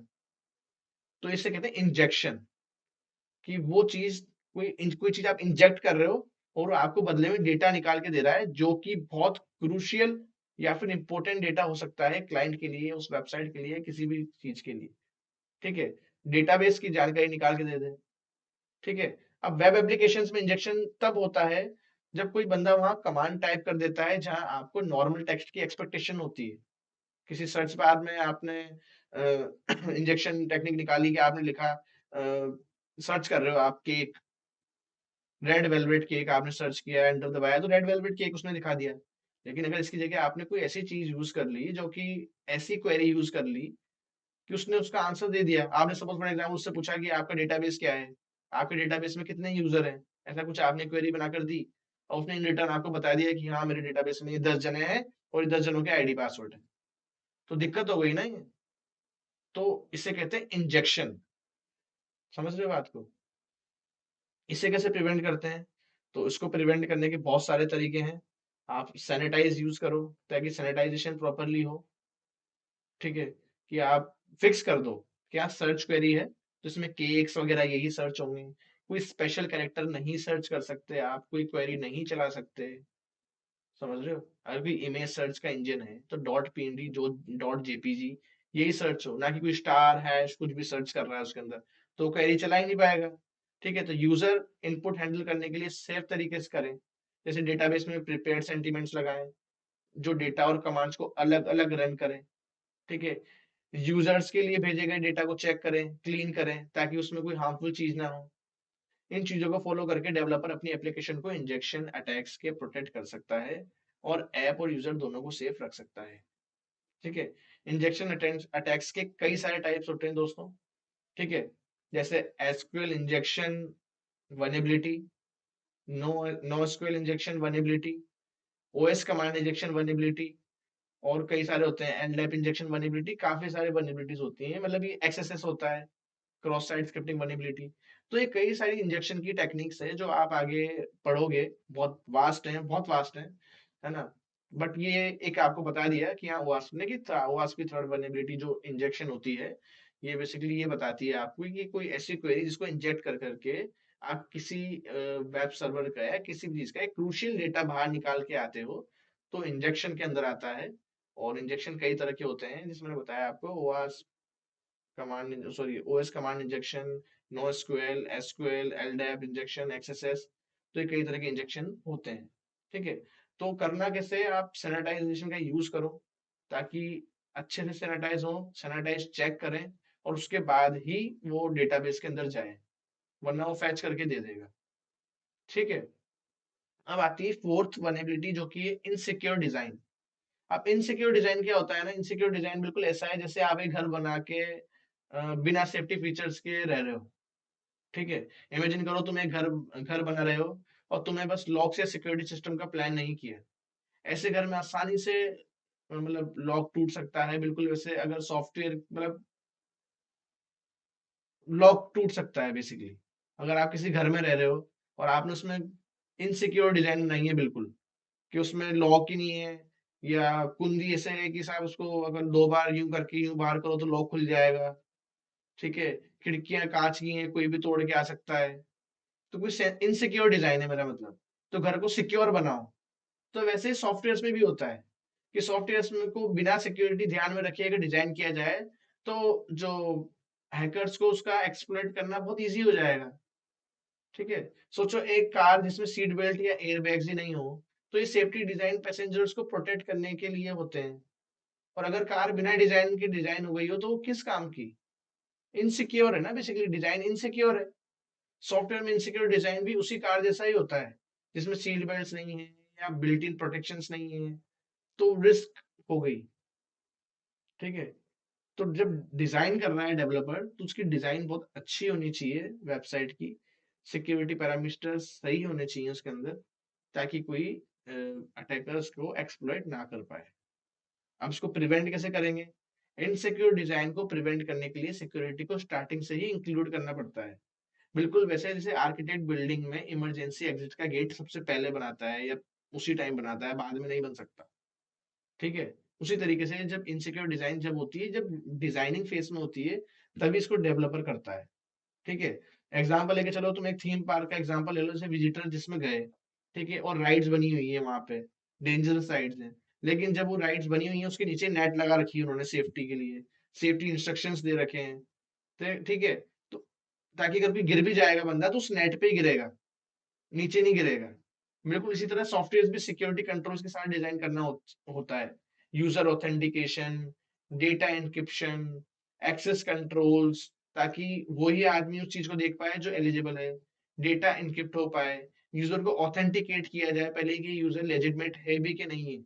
तो इसे कहते हैं इंजेक्शन। कि वो चीज, कोई चीज आप इंजेक्ट कर रहे हो और वो आपको बदले में डेटा निकाल के दे रहा है, जो कि बहुत क्रूशियल या फिर इंपॉर्टेंट डेटा हो सकता है क्लाइंट के लिए, उस वेबसाइट के लिए, किसी भी चीज के लिए। ठीक है। डेटाबेस की जानकारी निकाल के दे दे। ठीक है। अब वेब एप्लीकेशंस में इंजेक्शन तब होता है जब कोई बंदा वहां कमांड टाइप कर देता है जहां आपको नॉर्मल टेक्स्ट की एक्सपेक्टेशन होती है। किसी सर्च बार में आपने इंजेक्शन टेक्निक निकाली कि आपने लिखा, सर्च कर रहे हो आप केक, रेड वेलवेट केक आपने सर्च किया, एंटर दबाया तो रेड वेलवेट केक उसने दिखा दिया। लेकिन अगर इसकी जगह आपने कोई ऐसी चीज यूज कर ली, जो कि ऐसी क्वेरी यूज कर ली कि उसने उसका आंसर दे दिया। आपने सपोज फॉर एग्जाम्पल उससे पूछा कि आपका डेटाबेस क्या है, आपके डेटाबेस में कितने यूजर हैं, ऐसा कुछ आपने क्वेरी बनाकर दी, और उसने इन रिटर्न आपको बता दिया कि हाँ मेरे डेटाबेस में ये 10 जने हैं और ये 10 जनों के आईडी पासवर्ड है, तो दिक्कत हो गई ना ये। तो इसे कहते हैं इंजेक्शन। समझ रहे हो बात को? इसे कैसे प्रिवेंट करते हैं? तो इसको प्रिवेंट करने के बहुत सारे तरीके हैं। आप सैनिटाइज यूज करो ताकि सैनिटाइजेशन प्रॉपरली हो। ठीक है। कि आप फिक्स कर दो क्या सर्च क्वेरी है तो इसमें केक्स वगैरह यही सर्च होंगे, कोई स्पेशल कैरेक्टर नहीं सर्च कर सकते आप, कोई क्वेरी नहीं चला सकते। समझ रहे हो? अगर कोई इमेज सर्च का इंजन है तो डॉट पीएनजी, जो डॉट जेपीजी, यही सर्च हो, ना कि कोई स्टार हैश कुछ भी सर्च कर रहा है उसके अंदर, तो क्वेरी चला ही नहीं पाएगा। ठीक है। तो यूजर इनपुट हैंडल करने के लिए सेफ तरीके से करें, जैसे डेटाबेस में प्रिपेयर्ड सेंटीमेंट्स लगाएं जो डेटा और कमांड्स को अलग अलग रन करें। ठीक है। यूजर्स के लिए भेजे गए डेटा को चेक करें, क्लीन करें, ताकि उसमें कोई हार्मफुल चीज ना हो। इन चीजों को फॉलो करके डेवलपर अपनी एप्लीकेशन को इंजेक्शन अटैक्स के प्रोटेक्ट कर सकता है, और ऐप और यूजर दोनों को सेफ रख सकता है। ठीक है। इंजेक्शन अटैक्स के कई सारे टाइप्स होते हैं दोस्तों। ठीक है। जैसे SQL injection vulnerability, no NoSQL injection vulnerability, OS command injection vulnerability, और कई सारे होते हैं, एनलैप इंजेक्शन वनेबिलिटी, काफी सारे वनेबिलिटीज होती हैं, मतलब ये एक्सएसएस होता है, क्रॉस साइट स्क्रिप्टिंग वनेबिलिटी। तो ये कई सारी इंजेक्शन की टेक्निक्स है जो आप आगे पढ़ोगे, बहुत वास्ट है, बहुत वास्ट है ना? बट ये एक आपको बता दिया कि हाँ वास्प ने कि वास्प की थर्ड वल्नरेबिलिटी जो इंजेक्शन होती है, ये बेसिकली ये बताती है आपको कि कोई ऐसी क्वेरी जिसको इंजेक्ट कर करके आप किसी वेब सर्वर का या किसी भी चीज का एक क्रूशियल डेटा बाहर निकाल के आते हो, तो इंजेक्शन के अंदर आता है। और इंजेक्शन कई तरह के होते हैं, जिसमें मैंने बताया आपको, wasp command, sorry OS command injection, no SQL, SQL, LDAP injection, XSS. तो ये कई तरह के इंजेक्शन होते हैं। ठीक है। तो करना कैसे? आप सैनिटाइजेशन का यूज करो ताकि अच्छे से सैनिटाइज हो, सैनिटाइज चेक करें, और उसके बाद ही वो डेटाबेस के अंदर जाए, वरना वो फैच करके दे देगा। ठीक है। अब आती है फोर्थ वल्नरेबिलिटी जो कि है इनसिक्योर डिजाइन। अब इनसिक्योर डिजाइन क्या होता है ना, इनसिक्योर डिजाइन बिल्कुल ऐसा है जैसे आप एक घर बना के बिना सेफ्टी फीचर्स के रह रहे हो। ठीक है, इमेजिन करो तुम एक घर घर बना रहे हो और तुम्हें बस लॉक से सिक्योरिटी सिस्टम का प्लान नहीं किया। ऐसे घर में आसानी से मतलब लॉक टूट सकता है, बिल्कुल वैसे अगर सॉफ्टवेयर मतलब लॉक टूट सकता है बेसिकली। अगर आप किसी घर में रह रहे हो और आपने उसमें इनसिक्योर डिजाइन नहीं है बिल्कुल, कि उसमें लॉक ही नहीं है, या कुंडी ऐसे है कि साहब उसको अगर 2 बार यूं करके यूं बाहर करो तो लॉक खुल जाएगा। ठीक है, खिड़कियां कांच की हैं, कोई भी तोड़ के आ सकता है। तो कोई इनसिक्योर डिजाइन है मेरा मतलब। तो घर को सिक्योर बनाओ। तो वैसे ही सॉफ्टवेयर में भी होता है कि सॉफ्टवेयर में को बिना सिक्योरिटी ध्यान में रखे अगर डिजाइन किया जाए तो जो हैकर्स को उसका एक्सप्लॉइट करना बहुत इजी हो जाएगा। ठीक है, सोचो एक कार जिसमें सीट बेल्ट या एयर बैग्स ही नहीं हो, तो ये सेफ्टी डिजाइन पैसेंजर्स को प्रोटेक्ट करने के लिए होते हैं। और अगर कार बिना डिजाइन की डिजाइन हो गई हो तो वो किस काम की? इनसिक्योर है ना, बेसिकली डिजाइन इनसिक्योर है। सॉफ्टवेयर में इनसिक्योर डिजाइन भी उसी कार जैसा ही होता है, जिसमें सीट बेल्ट नहीं है या बिल्ट इन प्रोटेक्शंस नहीं है, तो रिस्क हो गई। ठीक है, तो जब डिजाइन कर रहा है डेवलपर तो उसकी डिजाइन बहुत अच्छी होनी चाहिए वेबसाइट की। सिक्योरिटी पैरामीटर्स सही होने चाहिए उसके अंदर, ताकि कोई अटैकर्स को एक्सप्लॉइट ना कर पाए। अब इसको प्रिवेंट कैसे करेंगे? इनसिक्योर डिजाइन को प्रिवेंट करने के लिए सिक्योरिटी को स्टार्टिंग से ही इंक्लूड करना पड़ता है। बिल्कुल वैसे जैसे आर्किटेक्ट बिल्डिंग में इमरजेंसी एग्जिट का गेट सबसे पहले बनाता है या उसी टाइम बनाता है, बाद में नहीं बन सकता। ठीक है, उसी तरीके से जब इनसिक्योर डिजाइन जब होती है, जब डिजाइनिंग फेज में होती है, तभी इसको डेवलपर करता है। ठीक है, एग्जाम्पल लेके चलो, तुम एक थीम पार्क का एग्जाम्पल ले लो, जैसे विजिटर जिसमें गए, ठीक है, और राइड्स बनी हुई है वहां पे, डेंजरस राइड्स हैं, लेकिन जब वो राइड्स बनी हुई है उसके नीचे नेट लगा रखी है उन्होंने सेफ्टी के लिए, सेफ्टी इंस्ट्रक्शंस दे रखे हैं। तो ठीक है, तो ताकि अगर कोई गिर भी जाएगा बंदा तो उस नेट पे ही गिरेगा, नीचे नहीं गिरेगा। बिल्कुल इसी तरह सॉफ्टवेयर भी सिक्योरिटी कंट्रोल्स के साथ डिजाइन करना होता है। User authentication, data encryption, access controls, ताकि वही आदमी उस चीज को देख पाए जो एलिजिबल है, डेटा इनक्रिप्ट हो पाए, यूजर को ऑथेंटिकेट किया जाए पहले कि यूजर लेजिटमेट है भी कि नहीं है।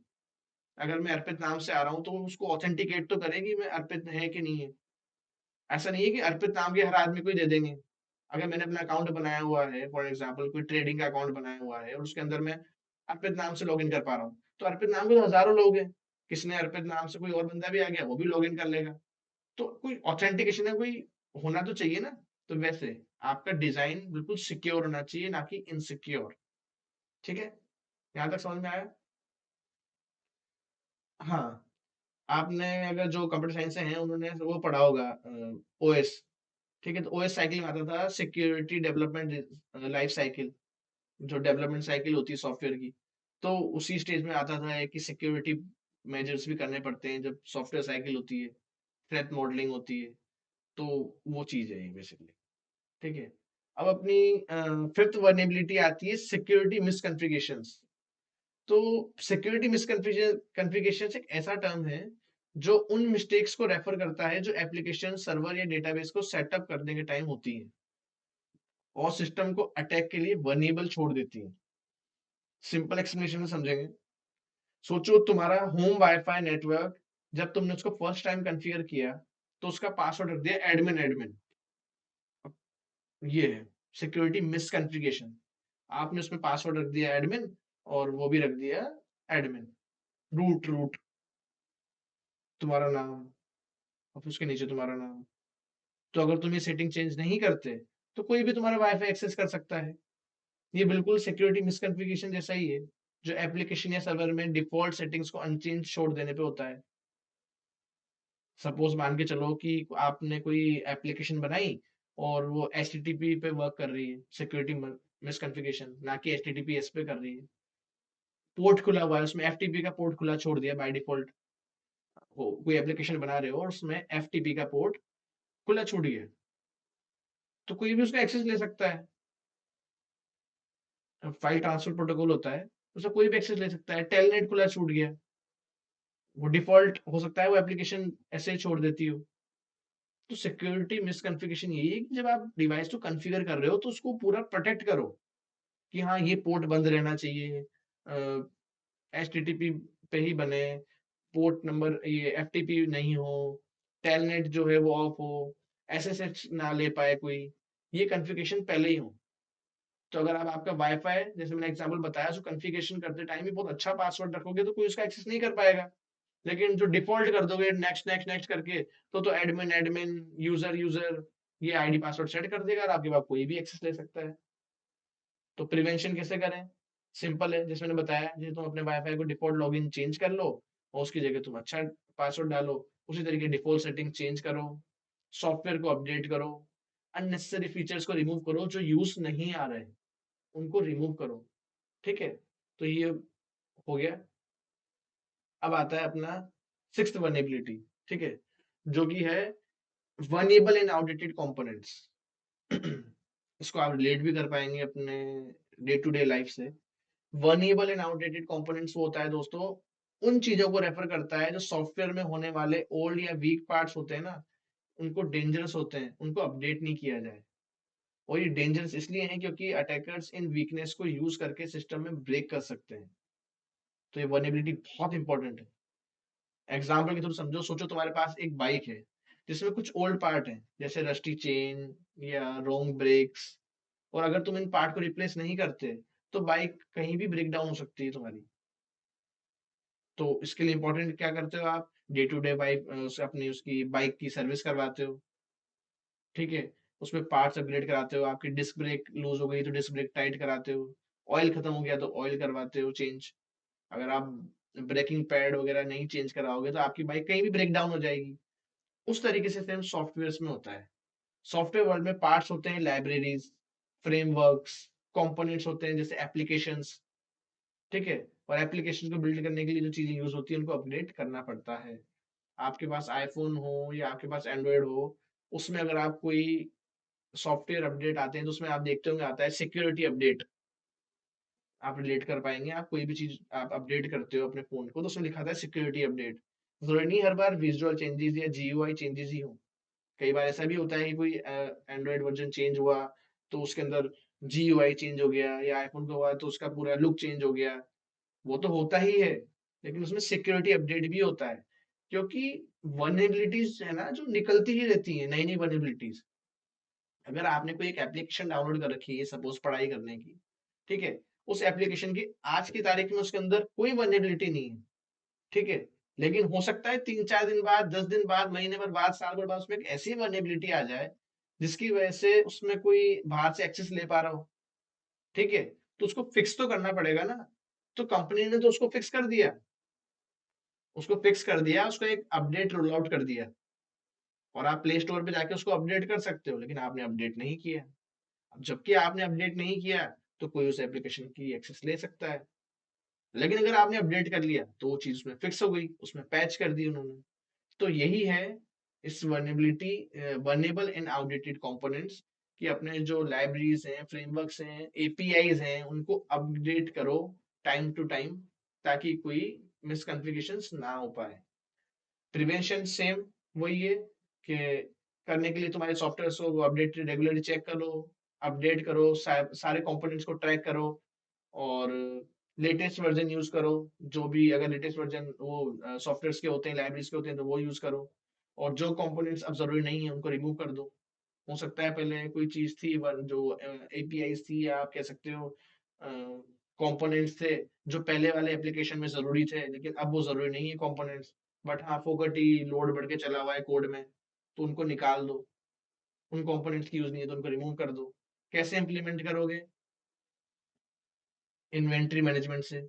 अगर मैं अर्पित नाम से आ रहा हूँ तो उसको ऑथेंटिकेट तो करेगी मैं अर्पित है कि नहीं है। ऐसा नहीं है कि अर्पित नाम के हर आदमी को ही दे देंगे। अगर मैंने अपना अकाउंट बनाया हुआ है, फॉर एग्जाम्पल कोई ट्रेडिंग का अकाउंट बनाया हुआ है और उसके अंदर मैं अर्पित नाम से लॉगिन कर पा रहा हूँ, तो अर्पित नाम के तो हजारों लोग हैं, किसने अर्पित नाम से कोई और बंदा भी आ गया वो भी लॉगिन कर लेगा। तो कोई ऑथेंटिकेशन है, कोई होना तो चाहिए ना। तो वैसे आपका डिजाइन बिल्कुल सिक्योर होना चाहिए, ना कि इनसिक्योर। ठीक है, यहाँ तक समझ में आया? हाँ, आपने अगर जो कंप्यूटर साइंस से हैं उन्होंने वो पढ़ा होगा ओएस। ठीक है, तो ओएस साइकिल में आता था सिक्योरिटी डेवलपमेंट लाइफ साइकिल, जो डेवलपमेंट साइकिल होती है सॉफ्टवेयर की। तो उसी स्टेज में आता था कि सिक्योरिटी मेजर्स भी करने पड़ते हैं जब सॉफ्टवेयर साइकिल होती है, थ्रेट मॉडलिंग होती है। तो वो चीज है बेसिकली। ठीक है, अब अपनी फिफ्थ वर्नेबिलिटी आती है सिक्योरिटी मिसकॉन्फ़िगरेशंस। तो सिक्योरिटी मिसकॉन्फ़िगरेशन एक ऐसा टर्म है जो उन मिस्टेक्स को रेफर करता है जो एप्लीकेशन सर्वर या डेटाबेस को सेटअप करने के टाइम होती है और सिस्टम को अटैक के लिए वर्नेबल छोड़ देती है। सिंपल एक्सप्लेनेशन में समझेंगे। सोचो तुम्हारा होम वाईफाई नेटवर्क, जब तुमने उसको फर्स्ट टाइम कॉन्फ़िगर किया तो उसका पासवर्ड रख दिया एडमिन एडमिन। ये है सिक्योरिटी मिसकॉन्फ़िगरेशन। आपने उसमें पासवर्ड रख दिया एडमिन और वो भी रख दिया एडमिन। रूट रूट तुम्हारा नाम और उसके नीचे तुम्हारा नाम। तो अगर तुम ये सेटिंग चेंज नहीं करते तो कोई भी तुम्हारा वाईफाई एक्सेस कर सकता है। ये बिल्कुल सिक्योरिटी मिसकॉन्फ़िगरेशन जैसा ही है, जो एप्लीकेशन या सर्वर में डिफॉल्ट सेटिंग्स को अनचेंज छोड़ देने पे होता है। सपोज मान के चलो कि आपने कोई एप्लीकेशन बनाई और वो एचटीटीपी पे वर्क कर रही है, सिक्योरिटी मिसकॉन्फ़िगरेशन ना कि एचटीटीपीएस पे कर रही है। पोर्ट खुला हुआ है उसमें, एफटीपी का पोर्ट खुला छोड़ दिया बाय डिफॉल्ट। हो कोई एप्लीकेशन बना रहे हो और उसमें एफटीपी का पोर्ट खुला छूट गया, तो कोई भी उसका एक्सेस ले सकता है। फाइल ट्रांसफर प्रोटोकॉल होता है, उसका कोई भी एक्सेस ले सकता है। टेलनेट खुला छूट गया, वो डिफॉल्ट हो सकता है वो एप्लीकेशन ऐसे ही छोड़ देती हो। तो सिक्योरिटी मिसकॉन्फ़िगरेशन यही है कि जब आप डिवाइस को कॉन्फ़िगर कर रहे हो तो उसको पूरा प्रोटेक्ट करो। कि हाँ, ये पोर्ट बंद रहना चाहिए, एचटीटीपी पे ही बने, पोर्ट नंबर ये एफटीपी नहीं हो, टेलनेट जो है वो ऑफ हो, एसएसएच ना ले पाए कोई, ये कॉन्फ़िगरेशन पहले ही हो। तो अगर आप आपका वाईफाई जैसे मैंने एग्जांपल बताया उसको कॉन्फ़िगरेशन करते टाइम ही बहुत अच्छा पासवर्ड रखोगे तो कोई उसका एक्सेस नहीं कर पाएगा। लेकिन जो डिफ़ॉल्ट कर दोगे नेक्स्ट नेक्स्ट नेक्स्ट करके तो एडमिन एडमिन, यूज़र यूज़र ये आईडी पासवर्ड सेट कर देगा और आपके पास कोई भी एक्सेस ले सकता है। तो प्रिवेंशन कैसे करें? सिंपल है, जैसे मैंने बताया, जैसे तुम अपने वाईफाई को डिफ़ॉल्ट लॉगिन चेंज कर लो और उसकी जगह तुम अच्छा पासवर्ड डालो। उसी तरीके डिफ़ॉल्ट सेटिंग चेंज करो, सॉफ्टवेयर को अपडेट करो, अननेसेसरी फीचर्स को रिमूव करो जो यूज़ नहीं आ रहे, उनको रिमूव करो। ठीक है? तो ये हो गया। अब आता है अपना सिक्स्थ वल्नरेबिलिटी, ठीक है? जो कि है वल्नरेबल इन आउटडेटेड कंपोनेंट्स। इसको आप रिलेट भी कर पाएंगे अपने डे टू डे लाइफ से। वल्नरेबल एंड आउटडेटेड कंपोनेंट्स वो होता है दोस्तों, उन चीजों को रेफर करता है जो सॉफ्टवेयर में होने वाले ओल्ड या वीक पार्ट्स होते हैं ना, उनको डेंजरस होते हैं, उनको अपडेट नहीं किया जाए। और ये डेंजरस इसलिए है क्योंकि अटैकर्स इन वीकनेस को यूज करके सिस्टम में ब्रेक कर सकते हैं। तो ये वल्नरेबिलिटी बहुत इंपॉर्टेंट है। एग्जाम्पल के थ्रू समझो, सोचो तुम्हारे पास एक बाइक है जिसमें कुछ ओल्ड पार्ट है जैसे रस्टी चेन या रोंग ब्रेक्स, और अगर तुम इन पार्ट को रिप्लेस नहीं करते तो बाइक कहीं भी ब्रेक डाउन हो सकती है तुम्हारी। तो इसके लिए इंपॉर्टेंट क्या करते हो आप, डे टू डे बाइक अपनी उसकी बाइक की सर्विस करवाते हो। ठीक है? उसमें पार्ट्स अपग्रेड कराते हो, आपकी डिस्क ब्रेक लूज हो गई तो डिस्क ब्रेक टाइट कराते हो, ऑयल खत्म हो गया तो ऑयल करवाते हो चेंज। अगर आप ब्रेकिंग पैड वगैरह नहीं चेंज कराओगे तो आपकी बाइक कहीं भी ब्रेक डाउन हो जाएगी। उस तरीके से सेम सॉफ्टवेयर में होता है। सॉफ्टवेयर वर्ल्ड में पार्ट्स होते हैं लाइब्रेरीज, फ्रेमवर्क्स, कंपोनेंट्स होते हैं जैसे एप्लीकेशंस। ठीक है? और एप्लीकेशन को बिल्ड करने के लिए जो चीजें यूज होती है उनको अपडेट करना पड़ता है। आपके पास आईफोन हो या आपके पास एंड्रॉयड हो, उसमें अगर आप कोई सॉफ्टवेयर अपडेट आते हैं तो उसमें आप देखते होंगे आता है सिक्योरिटी अपडेट। आप रिलेट कर पाएंगे, आप कोई भी चीज आप अपडेट करते हो अपने फोन को तो उसमें लिखा था सिक्योरिटी अपडेट। जरूरी नहीं हर बार विजुअल चेंजेस या जीयूआई चेंजेस ही हो। कई बार ऐसा भी होता है कि कोई एंड्रॉयड वर्जन चेंज हुआ तो उसके अंदर जीयूआई चेंज हो गया, या आईफोन का हुआ तो उसका पूरा लुक चेंज हो गया। वो तो होता ही है, लेकिन उसमें सिक्योरिटी अपडेट भी होता है, क्योंकि वल्नरेबिलिटीज है ना जो निकलती ही रहती है, नई नई वल्नरेबिलिटीज। अगर आपने कोई एक एप्लीकेशन डाउनलोड कर रखी है सपोज पढ़ाई करने की, ठीक है? उस एप्लीकेशन की आज की तारीख में उसके अंदर कोई वल्नरेबिलिटी नहीं है, ठीक है? लेकिन हो सकता है 3-4 दिन बाद, 10 दिन बाद, महीने भर बाद, साल भर बाद उसमें एक ऐसी वल्नरेबिलिटी आ जाए जिसकी वजह से उसमें कोई बाहर से एक्सेस ले पा रहा हो। ठीक है? तो उसको फिक्स तो करना पड़ेगा ना। तो कंपनी ने तो उसको फिक्स कर दिया, उसको फिक्स कर दिया, उसको एक अपडेट रोल आउट कर दिया, और आप प्ले स्टोर पे जाके उसको अपडेट कर सकते हो, लेकिन आपने अपडेट नहीं किया। अब जबकि आपने अपडेट नहीं किया तो कोई उस एप्लीकेशन की एक्सेस ले सकता है। लेकिन अगर आपने अपडेट कर लिया तो वो चीज उसमें फिक्स हो गई, उसमें पैच कर दी उन्होंने। तो यही है इस vulnerability, vulnerable and outdated components, कि अपने जो लाइब्रेरीज हैं, फ्रेमवर्क्स हैं, एपीआईज हैं, उनको अपडेट करो टाइम टू टाइम, ताकि कोई मिसकॉन्फ़िगरेशंस ना हो पाए। प्रिवेंशन सेम वही है कि करने के लिए तुम्हारे सॉफ्टवेयर को अपडेट रेगुलरली चेक करो, अपडेट करो, सारे कंपोनेंट्स को ट्रैक करो, और लेटेस्ट वर्जन यूज करो। जो भी अगर लेटेस्ट वर्जन वो सॉफ्टवेयर के होते हैं, लाइब्रेरीज के होते हैं, तो वो यूज करो। और जो कंपोनेंट्स अब जरूरी नहीं है उनको रिमूव कर दो। हो सकता है पहले कोई चीज थी जो एपीआई थी, या आप कह सकते हो कंपोनेंट्स थे जो पहले वाले एप्लीकेशन में जरूरी थे, लेकिन अब वो जरूरी नहीं है कंपोनेंट्स। बट हाँ, फोकट ही लोड बढ़ के चला हुआ है कोड में, तो उनको निकाल दो। उन कंपोनेंट्स की यूज नहीं है तो उनको रिमूव कर दो। कैसे इंप्लीमेंट करोगे? इन्वेंट्री मैनेजमेंट से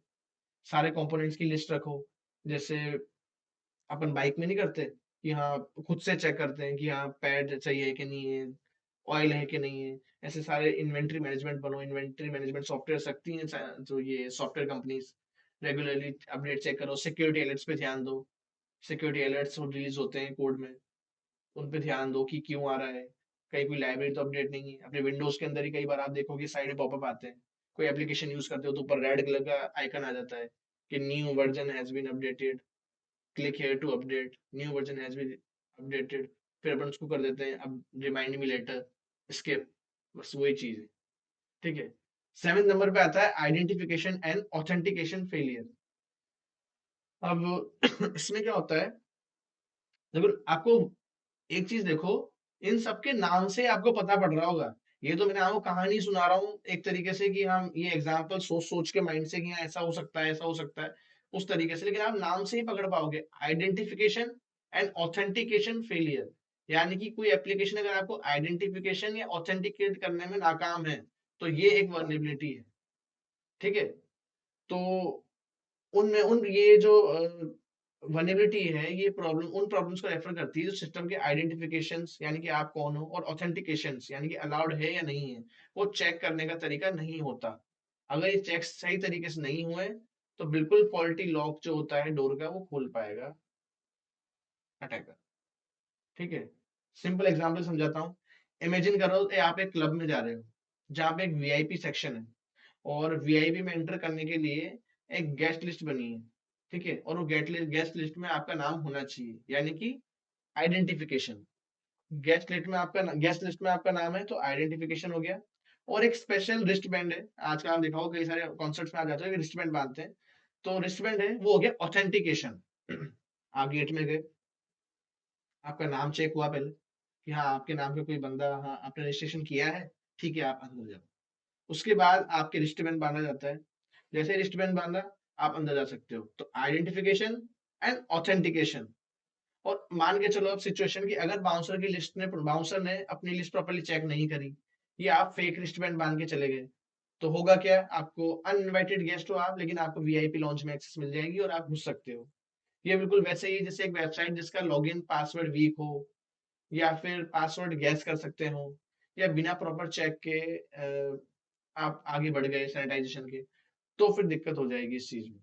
सारे कंपोनेंट्स की लिस्ट रखो। जैसे अपन बाइक में नहीं करते कि हाँ, खुद से चेक करते हैं कि हाँ पैड चाहिए कि नहीं है, ऑयल है कि नहीं है। ऐसे सारे इन्वेंट्री मैनेजमेंट बनो, इन्वेंट्री मैनेजमेंट सॉफ्टवेयर सकती हैं जो ये software companies. Regularly update check करो, सिक्योरिटी अलर्ट्स पे ध्यान दो। सिक्योरिटी अलर्ट्स रिलीज होते हैं कोड में, उन पे ध्यान दो कि क्यों आ रहा है। कहीं कोई लाइब्रेरी तो अपडेट नहीं है। अपने विंडोज के अंदर ही कई बार आप देखोगे साइड में पॉपअप आते हैं, कोई एप्लीकेशन यूज करते हो तो ऊपर रेड कलर का आइकन आ जाता है कि new version has been updated, click here to update, new version has been updated. फिर अपन उसको कर देते हैं अब रिमाइंड मी लेटर, स्किप, बस वही चीज है। ठीक है? 7 नंबर पे आता है आइडेंटिफिकेशन एंड ऑथेंटिकेशन फेलियर। अब इसमें क्या होता है, देखो आपको एक चीज देखो, इन सबके नाम से आपको पता पड़ रहा होगा। ये तो मैंने आपको कहानी सुना रहा हूँ एक तरीके से कि हम ये एग्जाम्पल सोच सोच के माइंड से कि हाँ ऐसा हो सकता है, ऐसा हो सकता है, उस तरीके से, लेकिन आप नाम से ही पकड़ पाओगे आइडेंटिफिकेशन एंड ऑथेंटिकेशन फेलियर। यानी कि कोई एप्लीकेशन अगर आपको आइडेंटिफिकेशन या ऑथेंटिकेट करने में नाकाम है, तो ये एक वर्नेबिलिटी है। ठीक है, तो उनमें उन ये जो वल्नरेबिलिटी है, ये प्रॉब्लम उन प्रॉब्लम्स को रेफर करती है जो सिस्टम के आइडेंटिफिकेशंस यानी कि आप कौन हो, और ऑथेंटिकेशंस यानी कि अलाउड है या नहीं है, वो चेक करने का तरीका नहीं होता। अगर ये चेक्स सही तरीके से नहीं हुए, तो बिल्कुल फॉल्टी लॉक जो होता है डोर का, वो खोल पाएगा अटैकर। ठीक है, सिंपल एग्जांपल समझाता हूँ। इमेजिन करो आप एक क्लब में जा रहे हो जहाँ पे एक वीआईपी सेक्शन है, और वीआईपी में एंटर करने के लिए एक गेस्ट लिस्ट बनी है। ठीक है, और वो गेस्ट लिस्ट में आपका नाम होना चाहिए, यानी कि आइडेंटिफिकेशन। गेस्ट लिस्ट में आपका नाम है तो आइडेंटिफिकेशन हो गया। और एक स्पेशल रिस्ट बैंड है, आजकल आप देखा होगा कई सारे कॉन्सर्ट्स में आ जाते हैं रिस्ट बैंड बांधते हैं, तो रिस्ट बैंड है, वो हो गया ऑथेंटिकेशन। आप गेट में गए, आपका नाम चेक हुआ पहले कि हाँ आपके नाम पे कोई बंदा, हाँ आपने रजिस्ट्रेशन किया है, ठीक है आप अंदर जाओ। उसके बाद आपके रिस्ट बैंड बांधा जाता है, जैसे रिस्ट बैंड बांधा, आप अंदर जा सकते हो। तो आइडेंटिफिकेशन एंड ऑथेंटिकेशन। और मान के चलो अब सिचुएशन की, अगर बाउंसर ने अपनी लिस्ट प्रॉपर्ली चेक नहीं करी, या आप फेक रिस्ट बैंड बांध के चले गए, तो होगा क्या, आपको अनइनवाइटेड गेस्ट हो आप, लेकिन आपको वीआईपी लॉन्च में एक्सेस मिल जाएगी और आप घुस सकते हो। ये बिल्कुल वैसे ही जैसे एक वेबसाइट जिसका लॉगिन पासवर्ड वीक हो, या फिर पासवर्ड गैस कर सकते हो, या बिना प्रॉपर चेक के आप आगे बढ़ गए सैनिटाइजेशन के, तो फिर दिक्कत हो जाएगी इस चीज में।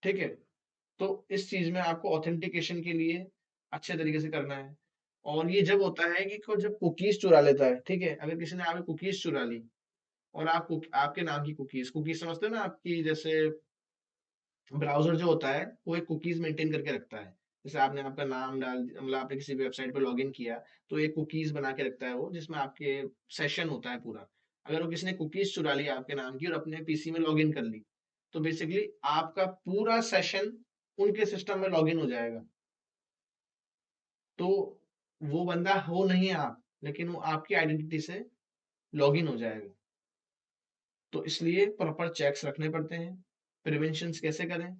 ठीक है, तो इस चीज में आपको ऑथेंटिकेशन के लिए अच्छे तरीके से करना है। और ये जब होता है कि कोई जब कुकीज चुरा लेता है, ठीक है, अगर किसी ने आपकी कुकीज चुरा ली, और आपके नाम की कुकीज कुकीज समझते हो ना, आपकी जैसे ब्राउजर जो होता है वो एक कुकीज मेंटेन करके रखता है। जैसे आपने आपका नाम मतलब आपने किसी वेबसाइट पे लॉगिन किया, तो एक कुकीज बना के रखता है वो, जिसमें आपके सेशन होता है पूरा। अगर वो किसी ने कुकीज चुरा ली आपके नाम की और अपने पीसी में लॉगिन कर ली, तो बेसिकली आपका पूरा सेशन उनके सिस्टम में लॉगिन हो जाएगा। तो वो बंदा हो नहीं है आप, लेकिन वो आपकी आइडेंटिटी से लॉगिन हो जाएगा। तो इसलिए प्रॉपर चेक्स रखने पड़ते हैं। प्रिवेंशन कैसे करें,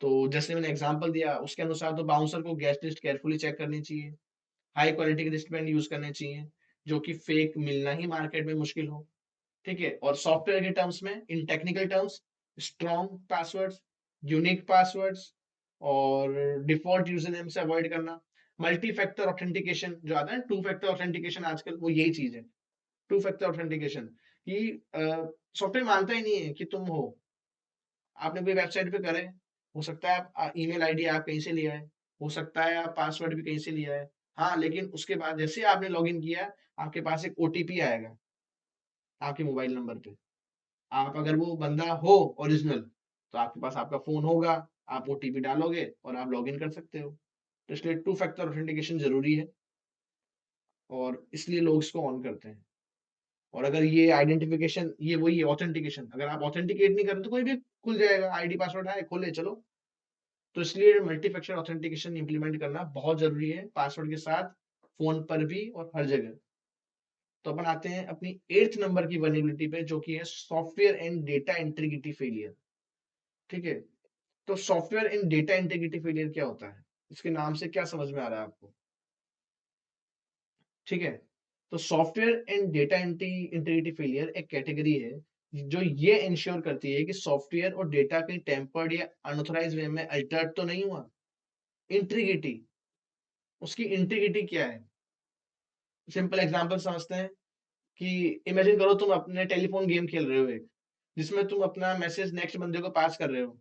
तो जैसे मैंने एग्जांपल दिया उसके अनुसार, तो बाउंसर को गेस्ट लिस्ट केयरफुली चेक करनी चाहिए। हाई क्वालिटी के रिस्टबैंड यूज करने चाहिए, जो कि फेक मिलना ही मार्केट में मुश्किल हो। ठीक है, और सॉफ्टवेयर के टर्म्स में, इन technical terms, strong passwords, unique passwords, और डिफॉल्ट यूजर नेम से अवॉइड करना। मल्टी फैक्टर ऑथेंटिकेशन जो आता है, टू फैक्टर ऑथेंटिकेशन आजकल वो यही चीज है। टू फैक्टर ऑथेंटिकेशन कि सॉफ्टवेयर मानता ही नहीं है कि तुम हो, आपने कोई वेबसाइट पे करे, हो सकता है आप ईमेल आईडी आप कहीं से लिया है, हो सकता है आप पासवर्ड भी कहीं से लिया है, हाँ, लेकिन उसके बाद जैसे ही आपने लॉगिन किया, आपके पास एक ओटीपी आएगा आपके मोबाइल नंबर पे। आप अगर वो बंदा हो ओरिजिनल, तो आपके पास आपका फोन होगा, आप ओटीपी डालोगे और आप लॉगिन कर सकते हो। तो इसलिए टू फैक्टर ऑथेंटिकेशन जरूरी है, और इसलिए लोग इसको ऑन करते हैं। और अगर ये आइडेंटिफिकेशन, ये वही ऑथेंटिकेशन, अगर आप ऑथेंटिकेट नहीं करें तो कोई भी खुल जाएगा, आईडी पासवर्ड है खोले चलो। तो इसलिए मल्टी फैक्टर ऑथेंटिकेशन इंप्लीमेंट करना बहुत जरूरी है, पासवर्ड के साथ, फोन पर भी और हर जगह। तो अपन आते हैं अपनी 8th नंबर की वल्नरेबिलिटी पे, जो कि है software and data integrity failure. ठीक है, तो software and data integrity failure क्या होता है, इसके नाम से क्या समझ में आ रहा है आपको? ठीक है, तो software and data integrity failure एक कैटेगरी है जो ये इंश्योर करती है कि सॉफ्टवेयर और डेटा कहीं टेम्पर्ड या अनऑथराइज वे में अल्टर्ड तो नहीं हुआ। इंटीग्रिटी, उसकी इंटीग्रिटी क्या है, सिंपल एग्जांपल समझते हैं। कि इमेजिन करो तुम अपने टेलीफोन गेम खेल रहे हो एक, जिसमें तुम अपना मैसेज नेक्स्ट बंदे को पास कर रहे हो,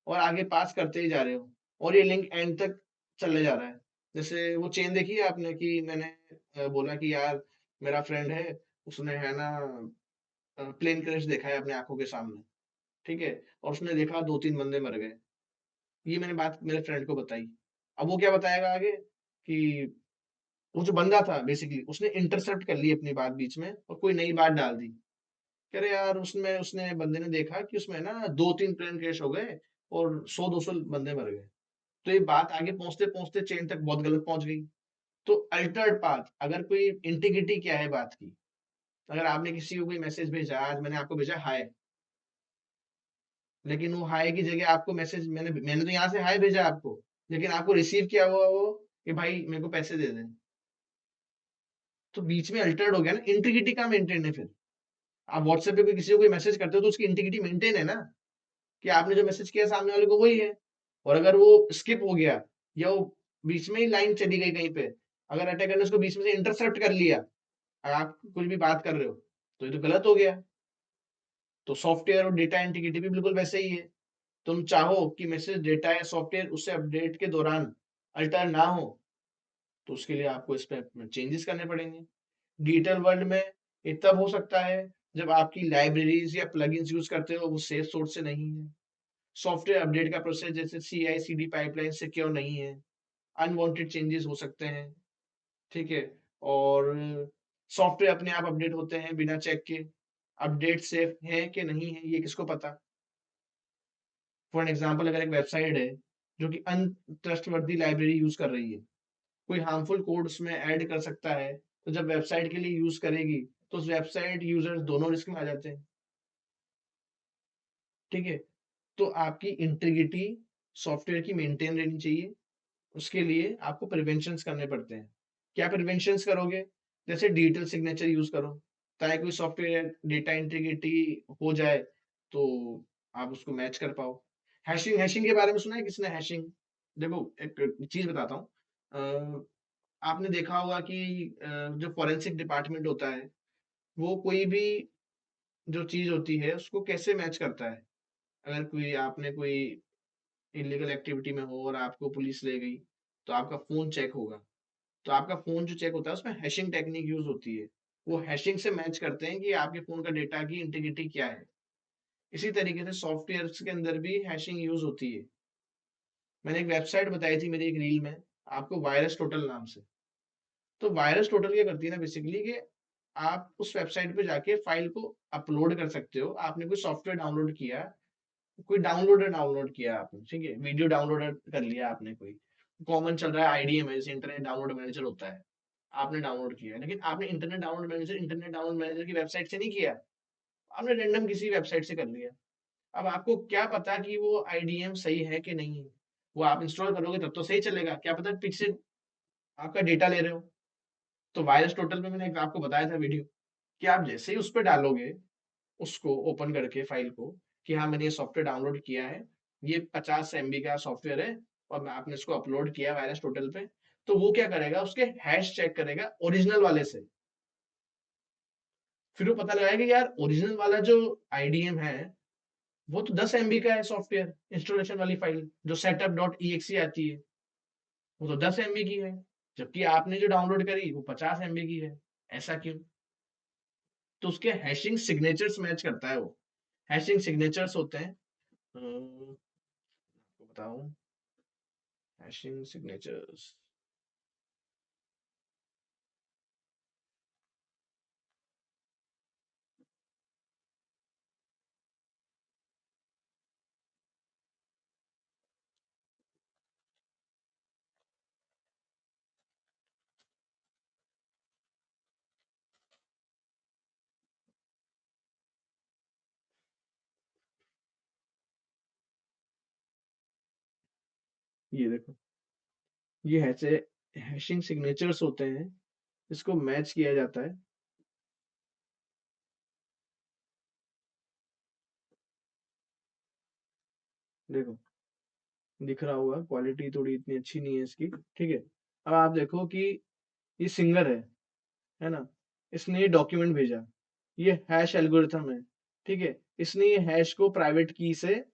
और आगे पास करते ही जा रहे हो, और ये लिंक एंड तक चले जा रहा है। जैसे वो चेन देखी है आपने, कि मैंने बोला कि यार मेरा फ्रेंड है, उसने है ना प्लेन क्रैश देखा है अपने आंखों के सामने। ठीक है, और उसने देखा 2-3 बंदे मर गए। ये मैंने बात मेरे फ्रेंड को बताई। अब वो क्या बताएगा आगे, कि वो जो बंदा था बेसिकली उसने इंटरसेप्ट कर ली अपनी बात बीच में और कोई नई बात डाल दी। कह रहे यार उसमें उसने बंदे ने देखा कि उसमें ना 2-3 प्लेन क्रैश हो गए और 100-200 बंदे मर गए। तो ये बात आगे पहुँचते-पहुँचते चेन तक बहुत गलत पहुँच गई। तो अल्टर्ड पाथ, अगर कोई इंटीग्रिटी क्या है बात की, अगर आपने किसी को कोई मैसेज भेजा, आज मैंने आपको भेजा हाय, लेकिन वो हाय की जगह आपको मैसेज, मैंने मैंने तो यहाँ से हाय भेजा आपको, लेकिन आपको रिसीव किया हुआ वो कि भाई मेरे को पैसे दे दें। तो बीच में अल्टर्ड हो गया ना, इंटीग्रिटी का मेंटेन है फिर। आप व्हाट्सएप पे कोई किसी को कोई मैसेज करते हो तो उसकी इंटीग्रिटी मेंटेन है ना, कि आपने जो मैसेज किया सामने वाले को वही है। और अगर वो स्किप हो गया या वो बीच में ही लाइन चली गई कहीं पे, अगर अटैकर ने उसको बीच में से इंटरसेप्ट कर लिया, अगर आप कुछ भी बात कर रहे हो, तो ये तो गलत हो गया। तो सॉफ्टवेयर और डेटा इंटीग्रिटी भी बिल्कुल वैसे ही है। तुम चाहो कि मैसेज, डेटा या सॉफ्टवेयर उससे अपडेट के दौरान अल्टर ना हो, तो उसके लिए आपको इस पे चेंजेस करने पड़ेंगे। डिजिटल वर्ल्ड में ये तब हो सकता है जब आपकी लाइब्रेरीज या प्लगइन्स यूज करते हो वो सेफ सोर्स से नहीं है, सॉफ्टवेयर अपडेट का प्रोसेस जैसे CI/CD पाइपलाइन सिक्योर नहीं है, अनवांटेड चेंजेस हो सकते हैं, ठीक है। और सॉफ्टवेयर अपने आप अपडेट होते हैं बिना चेक के, अपडेट सेफ है कि नहीं है ये किसको पता। फॉर एग्जांपल, अगर एक वेबसाइट है जो कि अनट्रस्टवर्दी लाइब्रेरी यूज कर रही है, कोई हार्मफुल कोड उसमें ऐड कर सकता है, तो जब वेबसाइट के लिए यूज करेगी तो उस वेबसाइट यूजर्स दोनों रिस्क में आ जाते हैं, ठीक है। तो आपकी इंटीग्रिटी सॉफ्टवेयर की मेंटेन रहनी चाहिए। उसके लिए आपको प्रिवेंशंस करने पड़ते हैं। क्या प्रिवेंशंस करोगे? जैसे डिजिटल सिग्नेचर यूज करो, ताकि कोई सॉफ्टवेयर डेटा इंटीग्रिटी हो जाए तो आप उसको मैच कर पाओ। हैशिंग, हैशिंग के बारे में सुना है किसने? हैशिंग, देखो एक चीज बताता हूँ। आपने देखा होगा कि जो फॉरेंसिक डिपार्टमेंट होता है, वो कोई भी जो चीज होती है उसको कैसे मैच करता है। अगर कोई आपने कोई इलीगल एक्टिविटी में हो और आपको पुलिस ले गई, तो आपका फोन चेक होगा। तो आपका फोन जो चेक होता है उसमें हैशिंग टेक्निक यूज होती है। वो हैशिंग से मैच करते हैं कि आपके फोन का डेटा की इंटीग्रिटी क्या है। इसी तरीके से सॉफ्टवेयर के अंदर भी हैशिंग यूज होती है। मैंने एक वेबसाइट बताई थी मेरी एक रील में आपको, वायरस टोटल नाम से। तो वायरस टोटल क्या करती है ना बेसिकली, कि आप उस वेबसाइट पे जाके फाइल को अपलोड कर सकते हो। आपने कोई सॉफ्टवेयर डाउनलोड किया, कोई डाउनलोडर डाउनलोड किया आपने, ठीक है, वीडियो डाउनलोड कर लिया आपने, कोई कॉमन चल रहा है IDM है, जैसे इंटरनेट डाउनलोड मैनेजर होता है, आपने डाउनलोड किया, लेकिन आपने इंटरनेट डाउनलोड मैनेजर की वेबसाइट से नहीं किया, आपने रैंडम किसी वेबसाइट से कर लिया। अब आपको क्या पता कि वो IDM सही है कि नहीं है? वो आप इंस्टॉल करोगे तब तो सही चलेगा, क्या पता पीछे आपका डेटा ले रहे हो। तो वायरस टोटल में मैंने आपको बताया था वीडियो, कि आप जैसे ही उस पर डालोगे, उसको ओपन करके फाइल को, कि हाँ मैंने ये सॉफ्टवेयर डाउनलोड किया है, ये 50 MB का सॉफ्टवेयर है और मैं आपने इसको अपलोड किया वायरस टोटल पे, तो वो क्या करेगा, उसके हैश चेक करेगा ओरिजिनल वाले से। फिर वो पता लगाएगा कि यार ओरिजिनल वाला जो IDM है वो तो 10 MB का है सॉफ्टवेयर, इंस्टॉलेशन वाली फाइल जो setup.exe आती है, वो तो 10 MB की है, जबकि आपने जो डाउनलोड करी वो 50 MB की है। ऐसा क्यों? तो उसके हैशिंग सिग्नेचर्स मैच करता है वो। हैशिंग सिग्नेचर्स होते हैं, आपको बताऊं, हैशिंग सिग्नेचर्स, ये देखो, ये ऐसे हैशिंग सिग्नेचर्स होते हैं, इसको मैच किया जाता है। देखो, दिख रहा होगा, क्वालिटी थोड़ी इतनी अच्छी नहीं है इसकी, ठीक है। अब आप देखो कि ये सिंगर है ना, इसने ये डॉक्यूमेंट भेजा, ये हैश एल्गोरिथम है, ठीक है। इसने ये हैश को प्राइवेट की से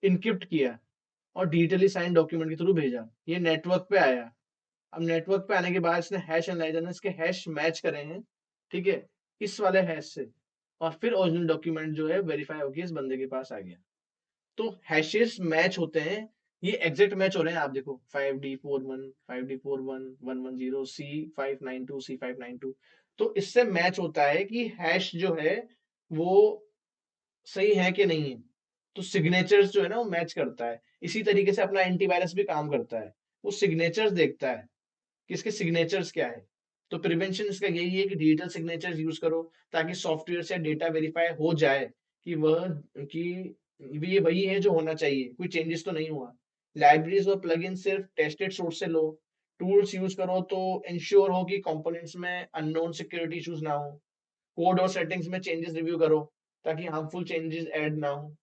इनक्रिप्ट किया और डिजिटली साइन डॉक्यूमेंट के थ्रू भेजा, ये नेटवर्क पे आया। अब नेटवर्क पे आने के बाद इसने हैश एनालाइजर ने इसके हैश मैच करे हैं, ठीक है, इस वाले हैश से, और फिर ओरिजिनल डॉक्यूमेंट जो है वेरीफाई होकर इस बंदे के पास आ गया। तो हैशेस मैच होते हैं, ये एग्जैक्ट मैच हो रहे हैं। आप देखो 5D41 5D41 110 C592 C592, तो इससे मैच होता है कि हैश जो है वो सही है कि नहीं है। तो सिग्नेचर्स जो है ना वो मैच करता है। इसी तरीके से अपना एंटीवायरस भी काम करता है। वो सिग्नेचर्स देखता है कि इसके सिग्नेचर्स क्या है। तो प्रिवेंशन इसका यही है कि डिजिटल सिग्नेचर्स यूज करो, ताकि सॉफ्टवेयर से डेटा वेरीफाई हो जाए कि वह कि ये वही है जो होना चाहिए, कोई चेंजेस तो नहीं हुआ। लाइब्रेरीज और प्लगइन सिर्फ टेस्टेड सोर्स से लो। टूल्स यूज करो तो इंश्योर हो कि कंपोनेंट्स में अननोन सिक्योरिटी इश्यूज ना हो। कोड और सेटिंग्स में चेंजेस रिव्यू करो, ताकि हार्मफुल चेंजेस ऐड ना हो।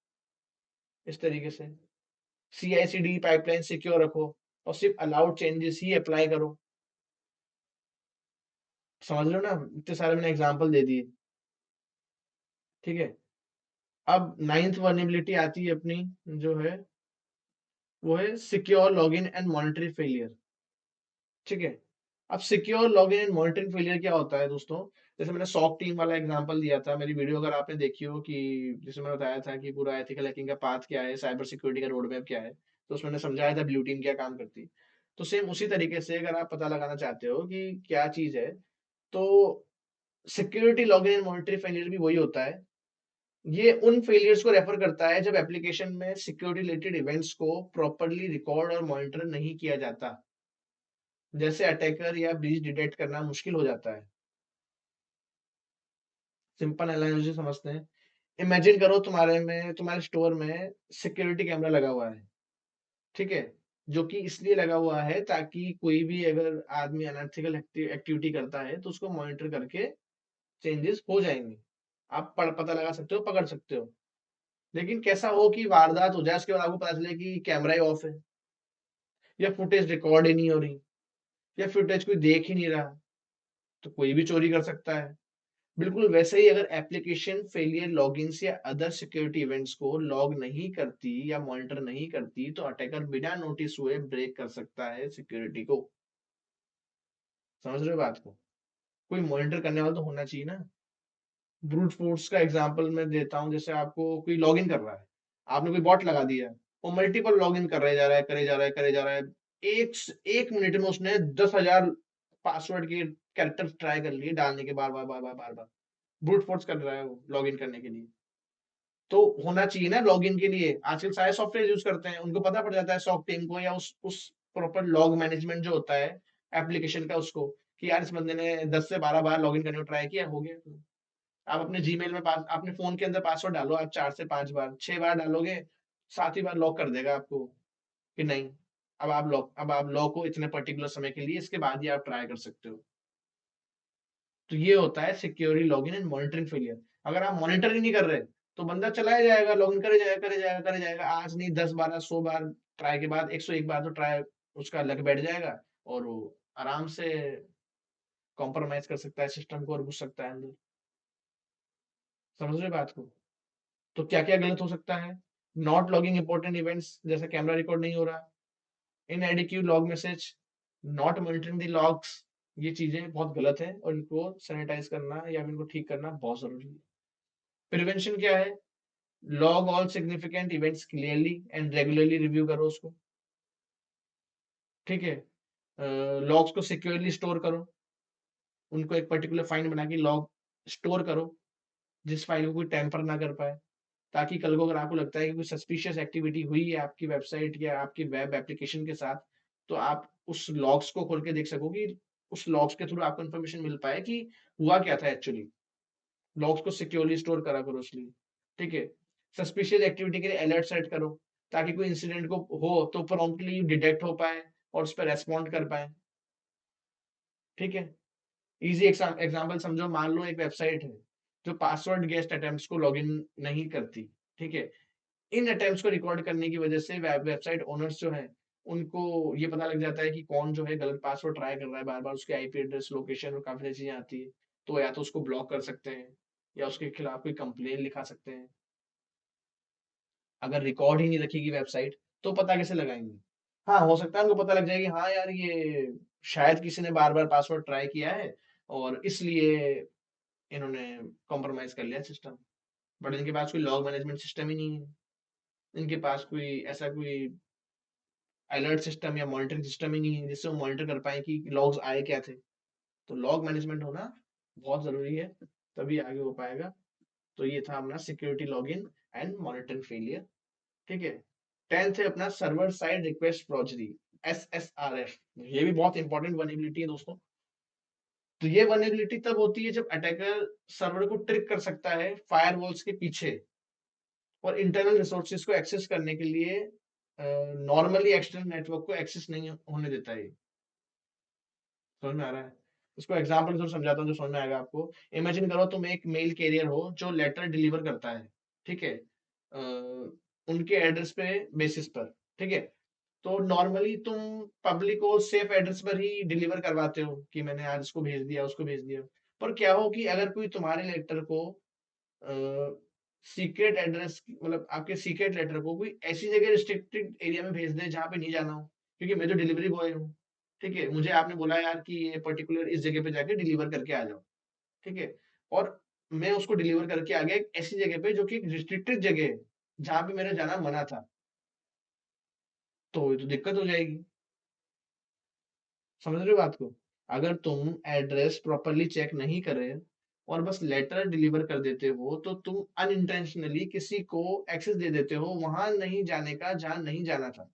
इस तरीके से CI/CD पाइपलाइन सिक्योर रखो, और सिर्फ अलाउड चेंजेस ही अप्लाई करो। समझ लो ना, इतने सारे मैंने एग्जांपल दे दिए। ठीक है। अब नाइन्थ वर्नेबिलिटी आती है अपनी, जो है वो है secure login and monitoring failure. ठीक है। अब secure login and monitoring failure क्या होता है दोस्तों? जैसे मैंने सॉक टीम वाला एग्जांपल दिया था, मेरी वीडियो अगर आपने देखी हो, कि जिसमें मैंने बताया था कि पूरा एथिकल हैकिंग का पाथ क्या है, साइबर सिक्योरिटी का रोड मैप क्या है, तो उसमें मैंने समझाया था ब्लू टीम क्या काम करती है। तो सेम उसी तरीके से अगर आप पता लगाना चाहते हो कि क्या चीज है, तो security login and monitoring failure भी वही होता है। ये उन फेलियर्स को रेफर करता है जब एप्लीकेशन में सिक्योरिटी रिलेटेड इवेंट्स को प्रॉपरली रिकॉर्ड और मॉनिटर नहीं किया जाता। जैसे अटैकर या ब्रीच डिटेक्ट करना मुश्किल हो जाता है। सिंपल एनालॉजी समझते हैं। इमेजिन करो तुम्हारे स्टोर में सिक्योरिटी कैमरा लगा हुआ है। ठीक है। जो कि इसलिए लगा हुआ है ताकि कोई भी अगर आदमी अनएथिकल एक्टिविटी करता है तो उसको मॉनिटर करके चेंजेस हो जाएंगे। आप पता लगा सकते हो, पकड़ सकते हो। लेकिन कैसा हो कि वारदात हो जाए, उसके बाद आपको पता चले कि कैमरा ही ऑफ है, या फुटेज रिकॉर्ड ही नहीं हो रही, या फुटेज कोई देख ही नहीं रहा, तो कोई भी चोरी कर सकता है। बिल्कुल वैसे ही अगर एप्लीकेशन फेलियर लॉगिन्स या अदर सिक्योरिटी इवेंट्स को लॉग नहीं करती या मॉनिटर नहीं करती, तो अटैकर बिना नोटिस हुए ब्रेक कर सकता है सिक्योरिटी को। समझ रहे हो बात को? कोई मॉनिटर करने वाला तो होना चाहिए ना। ब्रूट फोर्स का एग्जांपल मैं देता हूँ। जैसे आपको कोई लॉगिन कर रहा है, आपने कोई बॉट लगा दिया, वो मल्टीपल लॉगिन कर रहे जा रहा है, करे जा रहा है, करे जा रहा है। एक एक मिनट में उसने 10,000 पासवर्ड के कैरेक्टर ट्राई कर लिए डालने के, बार बार बार बार बार बार ब्रूट फोर्स कर रहा है वो लॉगिन करने के लिए। तो होना चाहिए ना लॉगिन के लिए। आजकल सारे सॉफ्टवेयर यूज करते हैं, उनको पता पड़ जाता है सॉक टीम को, या उस प्रॉपर लॉग मैनेजमेंट जो होता है एप्लीकेशन का, उसको, कि यार इस बंदे ने 10 से 12 बार लॉगिन करने को ट्राई किया, हो गया। आप अपने जीमेल में अपने फोन के अंदर पासवर्ड डालो, आप 4 से 5 बार, 6 बार डालोगे, 7वीं बार लॉक कर देगा आपको कि नहीं, अब आप लॉक हो इतने पर्टिकुलर समय के लिए, इसके बाद ही आप ट्राई कर सकते हो। तो ये होता है security login and monitoring failure. अगर आप मॉनिटर ही नहीं कर रहे, तो बंदा चला ही जाएगा, लॉगिन करे जाएगा, करे जाएगा, करे जाएगा, आज नहीं 10 12 100 बार ट्राई के बाद 101 बार तो ट्राई उसका लक बैठ जाएगा, और वो आराम से कॉम्प्रोमाइज कर सकता है सिस्टम को और घुस सकता है अंदर। समझ रहे बात को? तो क्या क्या गलत हो सकता है? नॉट लॉगिंग इंपॉर्टेंट इवेंट्स, जैसे कैमरा रिकॉर्ड नहीं हो रहा, inadequate log message, not monitoring the logs. ये चीजें बहुत गलत है, और इनको सैनिटाइज करना या इनको ठीक करना बहुत जरूरी है। प्रिवेंशन क्या है? Log all significant events clearly and regularly review करो उसको। ठीक है। लॉग्स को सिक्योरली स्टोर करो, उनको एक पर्टिकुलर फाइल बना के लॉग स्टोर करो, जिस फाइल को कोई टेम्पर ना कर पाए, ताकि कल को अगर आपको लगता है कि कोई सस्पिशियस एक्टिविटी हुई है आपकी वेबसाइट या आपकी वेब एप्लीकेशन के साथ, तो आप उस लॉग्स को खोल के देख सको, कि उस लॉग्स के थ्रू आपको इन्फॉर्मेशन मिल पाए कि हुआ क्या था एक्चुअली। लॉग्स को सिक्योरली स्टोर करा करो इसलिए। ठीक है। सस्पिशियस एक्टिविटी के लिए अलर्ट सेट करो, ताकि कोई इंसिडेंट को हो तो प्रॉम्प्टली डिटेक्ट हो पाए और उस पर रेस्पॉन्ड कर पाए। ठीक है। इजी एग्जांपल समझो, मान लो एक वेबसाइट है जो पासवर्ड गेस्ट अटेम्प्ट्स को लॉगिन नहीं करती। ठीक है। इन अटेम्प्ट्स को रिकॉर्ड करने की वजह से वेबसाइट ओनर्स जो है, उनको ये पता लग जाता है कि कौन जो है गलत पासवर्ड ट्राई कर रहा है बार बार, उसके आईपी एड्रेस, लोकेशन और काफी सारी चीजें आती है। तो या तो उसको ब्लॉक कर सकते हैं, या उसके खिलाफ कोई कंप्लेन लिखा सकते हैं। अगर रिकॉर्ड ही नहीं रखेगी वेबसाइट, तो पता कैसे लगाएंगे? हाँ, हो सकता है उनको पता लग जाए कि हाँ यार, ये शायद किसी ने बार बार पासवर्ड ट्राई किया है, और इसलिए इन्होंने कॉम्प्रोमाइज कर लिया सिस्टम। बट इनके पास कोई लॉग मैनेजमेंट सिस्टम ही नहीं है। इनके पास कोई ऐसा कोई अलर्ट सिस्टम या मॉनिटरिंग सिस्टम ही नहीं है जिससे वो मॉनिटर कर पाए कि लॉग्स आए क्या थे। तो लॉग मैनेजमेंट होना बहुत जरूरी है, तभी आगे हो पाएगा। तो ये था अपना security login and monitoring failure. ठीक है। 10th है अपना server side request forgery, SSRF। ये भी बहुत इंपॉर्टेंट वनएबिलिटी है दोस्तों। तो ये वनएबिलिटी तब होती है जब अटैकर सर्वर को ट्रिक कर सकता है फायरवॉल्स के पीछे और इंटरनल रिसोर्सेज को एक्सेस करने के लिए नॉर्मली एक्सटर्नल नेटवर्क को एक्सेस नहीं होने देता है। समझ में आ रहा है? इसको एग्जांपल के थ्रू समझाता हूँ जो समझ में आएगा आपको। इमेजिन करो तुम एक मेल कैरियर हो जो लेटर डिलीवर करता है, ठीक है, उनके एड्रेस पे बेसिस पर, ठीक है। तो नॉर्मली तुम पब्लिक को सेफ एड्रेस पर ही डिलीवर करवाते हो कि मैंने आज इसको भेज दिया उसको भेज दिया। पर क्या हो कि अगर कोई तुम्हारे लेटर को सीक्रेट एड्रेस मतलब आपके सीक्रेट लेटर को कोई ऐसी जगह रिस्ट्रिक्टेड एरिया में भेज दे जहाँ पे नहीं जाना हो, क्योंकि मैं तो डिलीवरी बॉय हूँ, ठीक है, मुझे आपने बोला यार कि ये पर्टिकुलर इस जगह पे जाके डिलीवर करके आ जाओ, ठीक है, और मैं उसको डिलीवर करके आ गया एक ऐसी जगह पे जो कि रिस्ट्रिक्टेड जगह है जहाँ पे मेरा जाना मना था, तो ये तो दिक्कत हो जाएगी। समझ रहे हो बात को? अगर तुम एड्रेस प्रॉपरली चेक नहीं करे और बस लेटर डिलीवर कर देते हो तो तुम अनइंटेंशनली किसी को एक्सेस दे देते हो वहां नहीं जाने का जहां नहीं जाना था।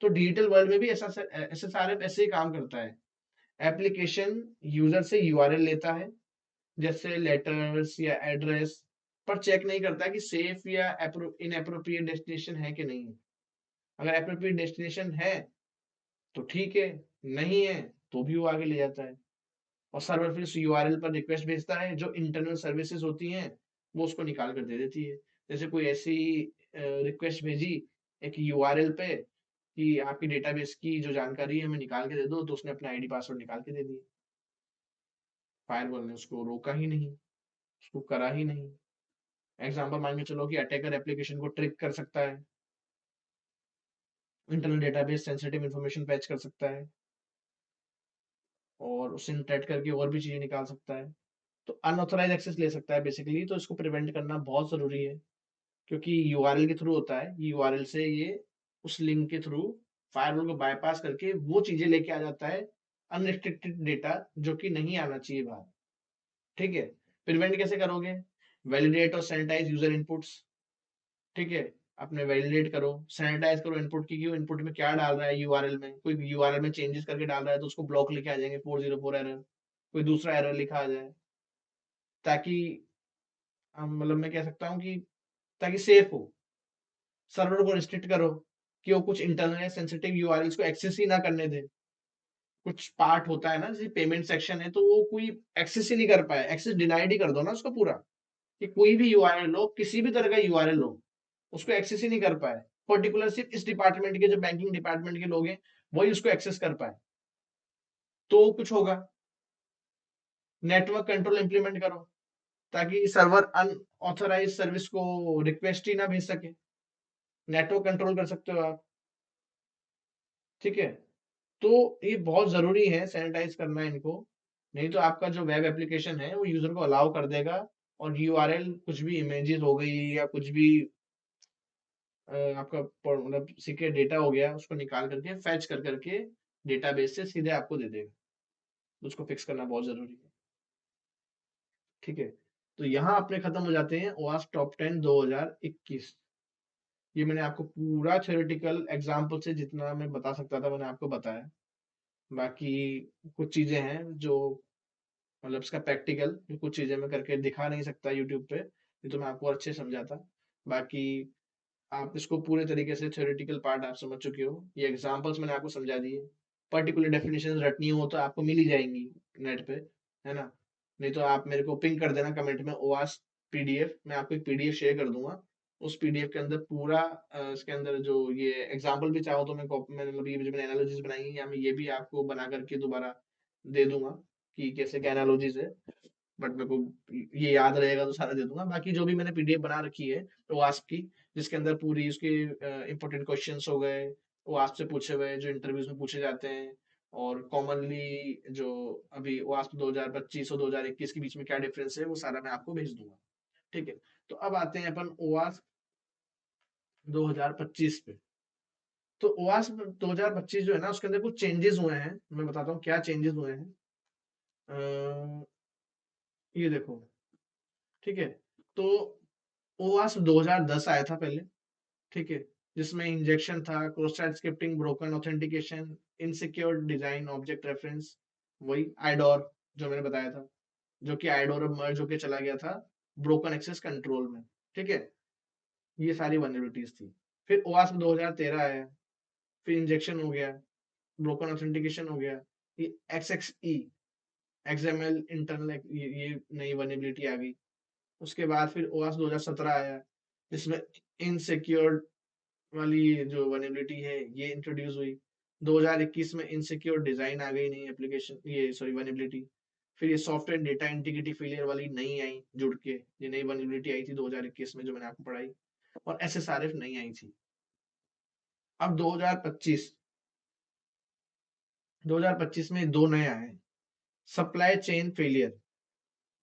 तो डिजिटल वर्ल्ड में भी ऐसा SSRF ऐसे ही काम करता है। एप्लीकेशन यूजर से यूआरएल लेता है जैसे लेटर्स या एड्रेस, पर चेक नहीं करता कि सेफ या इनएप्रोप्रिएट डेस्टिनेशन है कि नहीं है। अगर एप्रोप्रिएट डेस्टिनेशन है तो ठीक है, नहीं है तो भी वो आगे ले जाता है। और सर्वर फिर उस यूआरएल पर रिक्वेस्ट भेजता है, जो इंटरनल सर्विसेज होती हैं वो उसको निकाल कर दे देती है। जैसे कोई ऐसी रिक्वेस्ट भेजी एक यूआरएल पे कि आपकी डेटाबेस की जो जानकारी है हमें निकाल के दे दो, तो उसने अपना आईडी पासवर्ड निकाल के दे दिया। फायरवॉल ने उसको रोका ही नहीं, उसको करा ही नहीं। एग्जाम्पल मान के चलो कि अटैकर एप्लीकेशन को ट्रिक कर सकता है, internal database sensitive information patch कर सकता है और उससे इंटरेक्ट करके और भी चीजें निकाल सकता है। तो अनऑथराइज एक्सेस ले सकता है बेसिकली। तो इसको प्रिवेंट करना बहुत जरूरी है, क्योंकि यूआरएल के थ्रू होता है। यूआरएल से ये उस लिंक के थ्रू फायरवॉल को बाईपास करके वो चीजें लेके आ जाता है, अनरिस्ट्रिक्टेड डेटा जो कि नहीं आना चाहिए बाहर। ठीक है। प्रिवेंट कैसे करोगे? वैलिडेट और सैनिटाइज यूजर इनपुट्स। ठीक है। अपने वैलिडेट करो, सैनिटाइज करो इनपुट की, क्यों इनपुट में क्या डाल रहा है यूआरएल में। कोई यूआरएल में चेंजेस करके डाल रहा है तो उसको ब्लॉक लेके आ जाएंगे 404 एरर, कोई दूसरा एरर लिखा आ जाए, ताकि मतलब मैं कह सकता हूँ कि ताकि सेफ हो। सर्वर को रिस्ट्रिक्ट करो कि वो कुछ इंटरनल या सेंसिटिव यूआरएल्स को एक्सेस ही ना करने दे। कुछ पार्ट होता है ना, जैसे पेमेंट सेक्शन है तो वो कोई एक्सेस ही नहीं कर पाए, एक्सेस डिनाइड ही कर दो ना उसका पूरा, कि कोई भी यूआरएल हो, किसी भी तरह का यूआरएल हो, उसको एक्सेस ही नहीं कर पाए। पर्टिकुलर सिर्फ इस डिपार्टमेंट के जो बैंकिंग डिपार्टमेंट के लोग हैं वही उसको एक्सेस कर पाए, तो कुछ होगा। नेटवर्क कंट्रोल इंप्लीमेंट करो ताकि सर्वर अनऑथराइज सर्विस को रिक्वेस्ट ही ना भेज सके। नेटवर्क कंट्रोल कर सकते हो आप। ठीक है। तो ये बहुत जरूरी है सैनिटाइज करना इनको, नहीं तो आपका जो वेब एप्लीकेशन है वो यूजर को अलाउ कर देगा और यूआरएल कुछ भी इमेजेस हो गई या कुछ भी आपका मतलब सीक्रेट डेटा हो गया उसको निकाल करके फैच कर करके डेटाबेस से सीधे आपको दे देगा। तो उसको फिक्स करना बहुत जरूरी है। ठीक है। तो यहाँ अपने खत्म हो जाते हैं ओवास टॉप 10 2021। ये मैंने आपको पूरा थ्योरेटिकल एग्जाम्पल से जितना मैं बता सकता था मैंने आपको बताया। बाकी कुछ चीजें हैं जो मतलब इसका प्रैक्टिकल कुछ चीजें मैं करके दिखा नहीं सकता यूट्यूब पे, ये तो मैं आपको अच्छे समझाता। बाकी आप इसको पूरे तरीके से थ्योरेटिकल पार्ट आप समझ चुके हो, ये एग्जांपल्स मैंने आपको समझा दिए। पर्टिकुलर डेफिनेशन रटनी हो तो आपको मिल ही जाएंगी नेट पे, है ना। नहीं तो आप मेरे को पिंग कर देना कमेंट में ओवास पीडीएफ, मैं आपको एक पीडीएफ शेयर कर दूंगा। उस पीडीएफ के अंदर पूरा इसके अंदर जो ये एग्जाम्पल भी चाहो तो मैंने मतलब ये जो मैंने एनालॉजीज बनाई है या मैं ये भी आपको बना करके दोबारा दे दूंगा कि कैसे क्या एनालॉजीज है। बट मेरे को ये याद रहेगा तो सारा दे दूंगा। बाकी जो भी मैंने पीडीएफ बना रखी है वो वास्प की, जिसके अंदर पूरी उसके इंपॉर्टेंट क्वेश्चंस हो गए वो आपसे पूछे हुए जो इंटरव्यूज में पूछे जाते हैं, और कॉमनली जो अभी वास्प 2025 और 2021 के बीच में क्या डिफरेंस है वो सारा मैं आपको भेज दूंगा। ठीक है। तो अब आते हैं अपन ओवास 2025 पे। तो ओवास 2025 जो है ना उसके अंदर कुछ चेंजेस हुए हैं, मैं बताता हूँ क्या चेंजेस हुए हैं। ये देखो, ठीक है? तो ओवास्प 2010 आया था पहले, ठीक है? जिसमें इंजेक्शन था, cross site scripting, broken authentication, insecure design, object reference, वही आइडोर जो मैंने बताया था, जो कि आइडोर अब मर्ज होके चला गया था ब्रोकन एक्सेस कंट्रोल में, ठीक है? ये सारी वनरेबिलिटीज थी। फिर ओवास्प 2013 आया, फिर इंजेक्शन हो गया, ब्रोकन ऑथेंटिकेशन हो गया, ये XXE XML इंटरनल ये नई वनरेबिलिटी आ गई। उसके बाद फिर ओवास्प 2017 आया, जिसमें इनसिक्योर वाली जो वनरेबिलिटी है ये इंट्रोड्यूस हुई। 2021 में इनसिक्योर डिजाइन आ गई, नई एप्लीकेशन, ये सॉरी वनरेबिलिटी। फिर ये सॉफ्टवेयर डेटा इंटीग्रिटी फेलियर वाली नई आई जुड़ के, ये नई वनरेबिलिटी आई थी 2021 में जो मैंने आपको पढ़ाई। और SSRF नहीं आई थी। अब 2025 में दो नए आए, सप्लाई चेन फेलियर,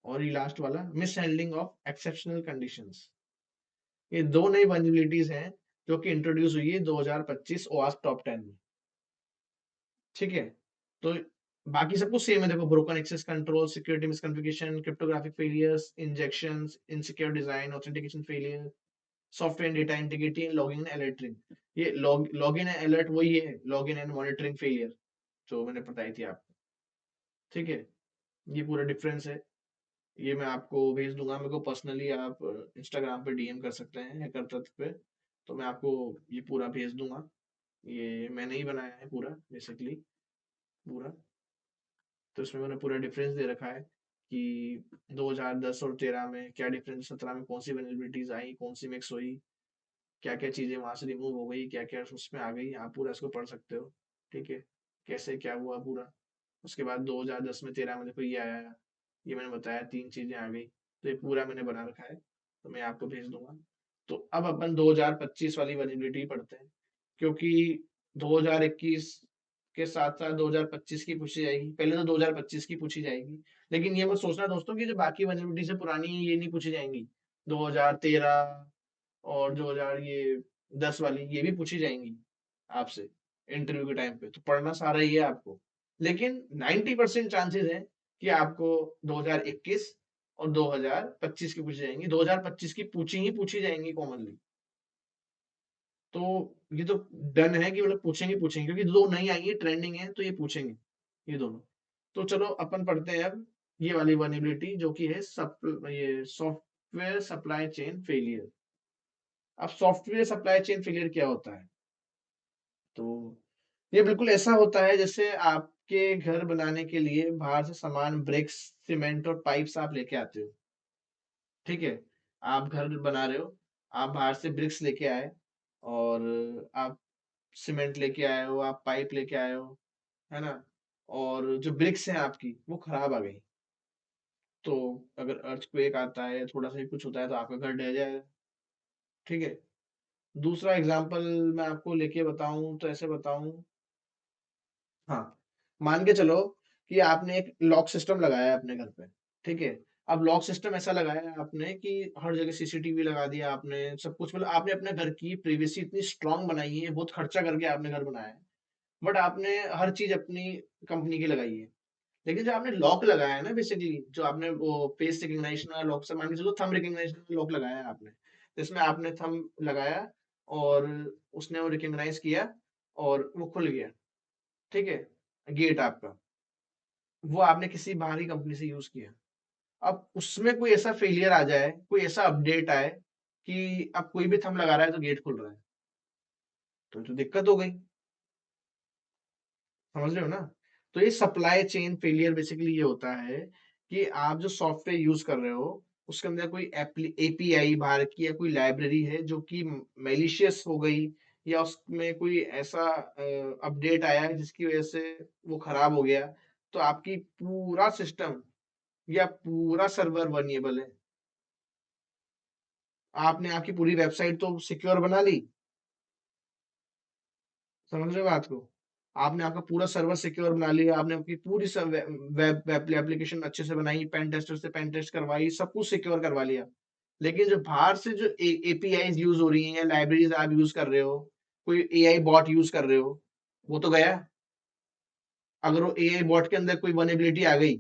और ये लास्ट वाला miss handling of exceptional conditions. ये दो नई वनरेबिलिटीज हैं जो कि इंट्रोड्यूस हुई है 2025 ओवास्प टॉप 10 में, ठीक है? तो बाकी सब कुछ सेम है, देखो, broken access control, security misconfiguration, cryptographic failures, injections, insecure design, authentication failure, software data integrity, login alerting. ये लॉगिन अलर्ट वही है, लॉगिन एंड मॉनिटरिंग फेलियर जो मैंने बताई थी आपको, ठीक है? ये पूरा डिफरेंस है। ये मैं आपको भेज दूंगा, मेरे को पर्सनली आप इंस्टाग्राम पे DM कर सकते हैं हैकर तत्व पे, तो मैं आपको ये पूरा भेज दूंगा। ये मैंने ही बनाया है पूरा, बेसिकली पूरा। तो इसमें मैंने पूरा डिफरेंस दे रखा है कि 2010 और 13 में क्या डिफरेंस, 17 में कौन सी वेनेबिलिटीज आई, कौन सी मिक्स हुई, क्या क्या चीजें वहां से रिमूव हो गई, क्या क्या उसमें आ गई, आप पूरा इसको पढ़ सकते हो, ठीक है? कैसे क्या हुआ पूरा। उसके बाद 2010 में 13 में देखो ये आया, ये मैंने बताया, तीन चीजें आ गई। तो ये पूरा मैंने बना रखा है, तो मैं आपको भेज दूंगा। तो अब अपन 2025 वाली वेनेबिलिटी पढ़ते हैं, क्योंकि 2021 के साथ साथ 2025 की पूछी जाएगी। पहले तो 2025 की पूछी जाएगी, लेकिन ये मत सोचना दोस्तों कि जो बाकी वनरेबिलिटी से पुरानी है ये नहीं पूछी जाएंगी। 2013 और 2000 ये 10 वाली ये भी पूछी जाएंगी आपसे इंटरव्यू के टाइम पे, तो पढ़ना सारा ही है आपको। लेकिन 90% चांसेस है कि आपको 2021 और 2025 की पूछी जाएंगी। 2025 की पूछी जाएंगी कॉमनली। तो ये तो डन है कि मतलब पूछेंगे पूछेंगे, क्योंकि दो नई आई है, ट्रेंडिंग है, तो ये पूछेंगे ये दोनों। तो चलो अपन पढ़ते हैं अब ये वाली वनएबिलिटी जो कि है ये सॉफ्टवेयर सप्लाई चेन फेलियर। अब सॉफ्टवेयर सप्लाई चेन फेलियर क्या होता है? तो ये बिल्कुल ऐसा होता है जैसे आपके घर बनाने के लिए बाहर से सामान, ब्रिक्स, सीमेंट और पाइप्स आप लेके आते हो, ठीक है? आप घर बना रहे हो, आप बाहर से ब्रिक्स लेके आए, और आप सीमेंट लेके आए हो, आप पाइप लेके आए हो, है ना? और जो ब्रिक्स हैं आपकी वो खराब आ गई, तो अगर अर्थक्वेक आता है, थोड़ा सा भी कुछ होता है, तो आपका घर ढह जाएगा, ठीक है? दूसरा एग्जांपल मैं आपको लेके बताऊं तो ऐसे बताऊं, हाँ, मान के चलो कि आपने एक लॉक सिस्टम लगाया है अपने घर पे, ठीक है? अब लॉक सिस्टम ऐसा लगाया है आपने कि हर जगह CCTV लगा दिया आपने, सब कुछ, मतलब आपने अपने घर की प्रिवेसी इतनी स्ट्रांग बनाई है, बहुत खर्चा करके आपने घर बनाया है, बट आपने हर चीज अपनी कंपनी की लगाई है। लेकिन जो आपने लॉक लगाया है ना, बेसिकली जो आपने वो फेस रिकग्निशन वाला लॉक से, मान के चलो थंब रिकग्निशन लॉक लगाया है आपने, जिसमें आपने थंब लगाया और उसने वो रिकग्नाइज किया और वो खुल गया, ठीक है? गेट आपका, वो आपने किसी बाहरी कंपनी से यूज किया। अब उसमें कोई ऐसा फेलियर आ जाए, कोई ऐसा अपडेट आए कि अब कोई भी थंब लगा रहा है तो गेट खुल रहा है, तो दिक्कत हो गई। समझ रहे हो ना? तो ये सप्लाई चेन फेलियर बेसिकली ये होता है कि आप जो सॉफ्टवेयर यूज कर रहे हो उसके अंदर कोई API बाहर की या कोई लाइब्रेरी है जो कि मेलिशियस हो गई, या उसमें कोई ऐसा अपडेट आया है जिसकी वजह से वो खराब हो गया, तो आपकी पूरा सिस्टम या पूरा सर्वर वल्नरेबल है। आपने आपकी पूरी वेबसाइट तो सिक्योर बना ली, समझ रहे हो बात को? आपने आपका पूरा सर्वर सिक्योर बना लिया, आपने आपकी पूरी वेब वेब एप्लीकेशन अच्छे से बनाई, पेन टेस्टर से पेन टेस्ट करवाई, सब कुछ सिक्योर करवा लिया। लेकिन जो बाहर से जो APIs यूज हो रही हैं या लाइब्रेरीज आप यूज कर रहे हो, कोई AI बॉट यूज कर रहे हो, वो तो गया। अगर वो AI बॉट के अंदर कोई वनएबिलिटी आ गई,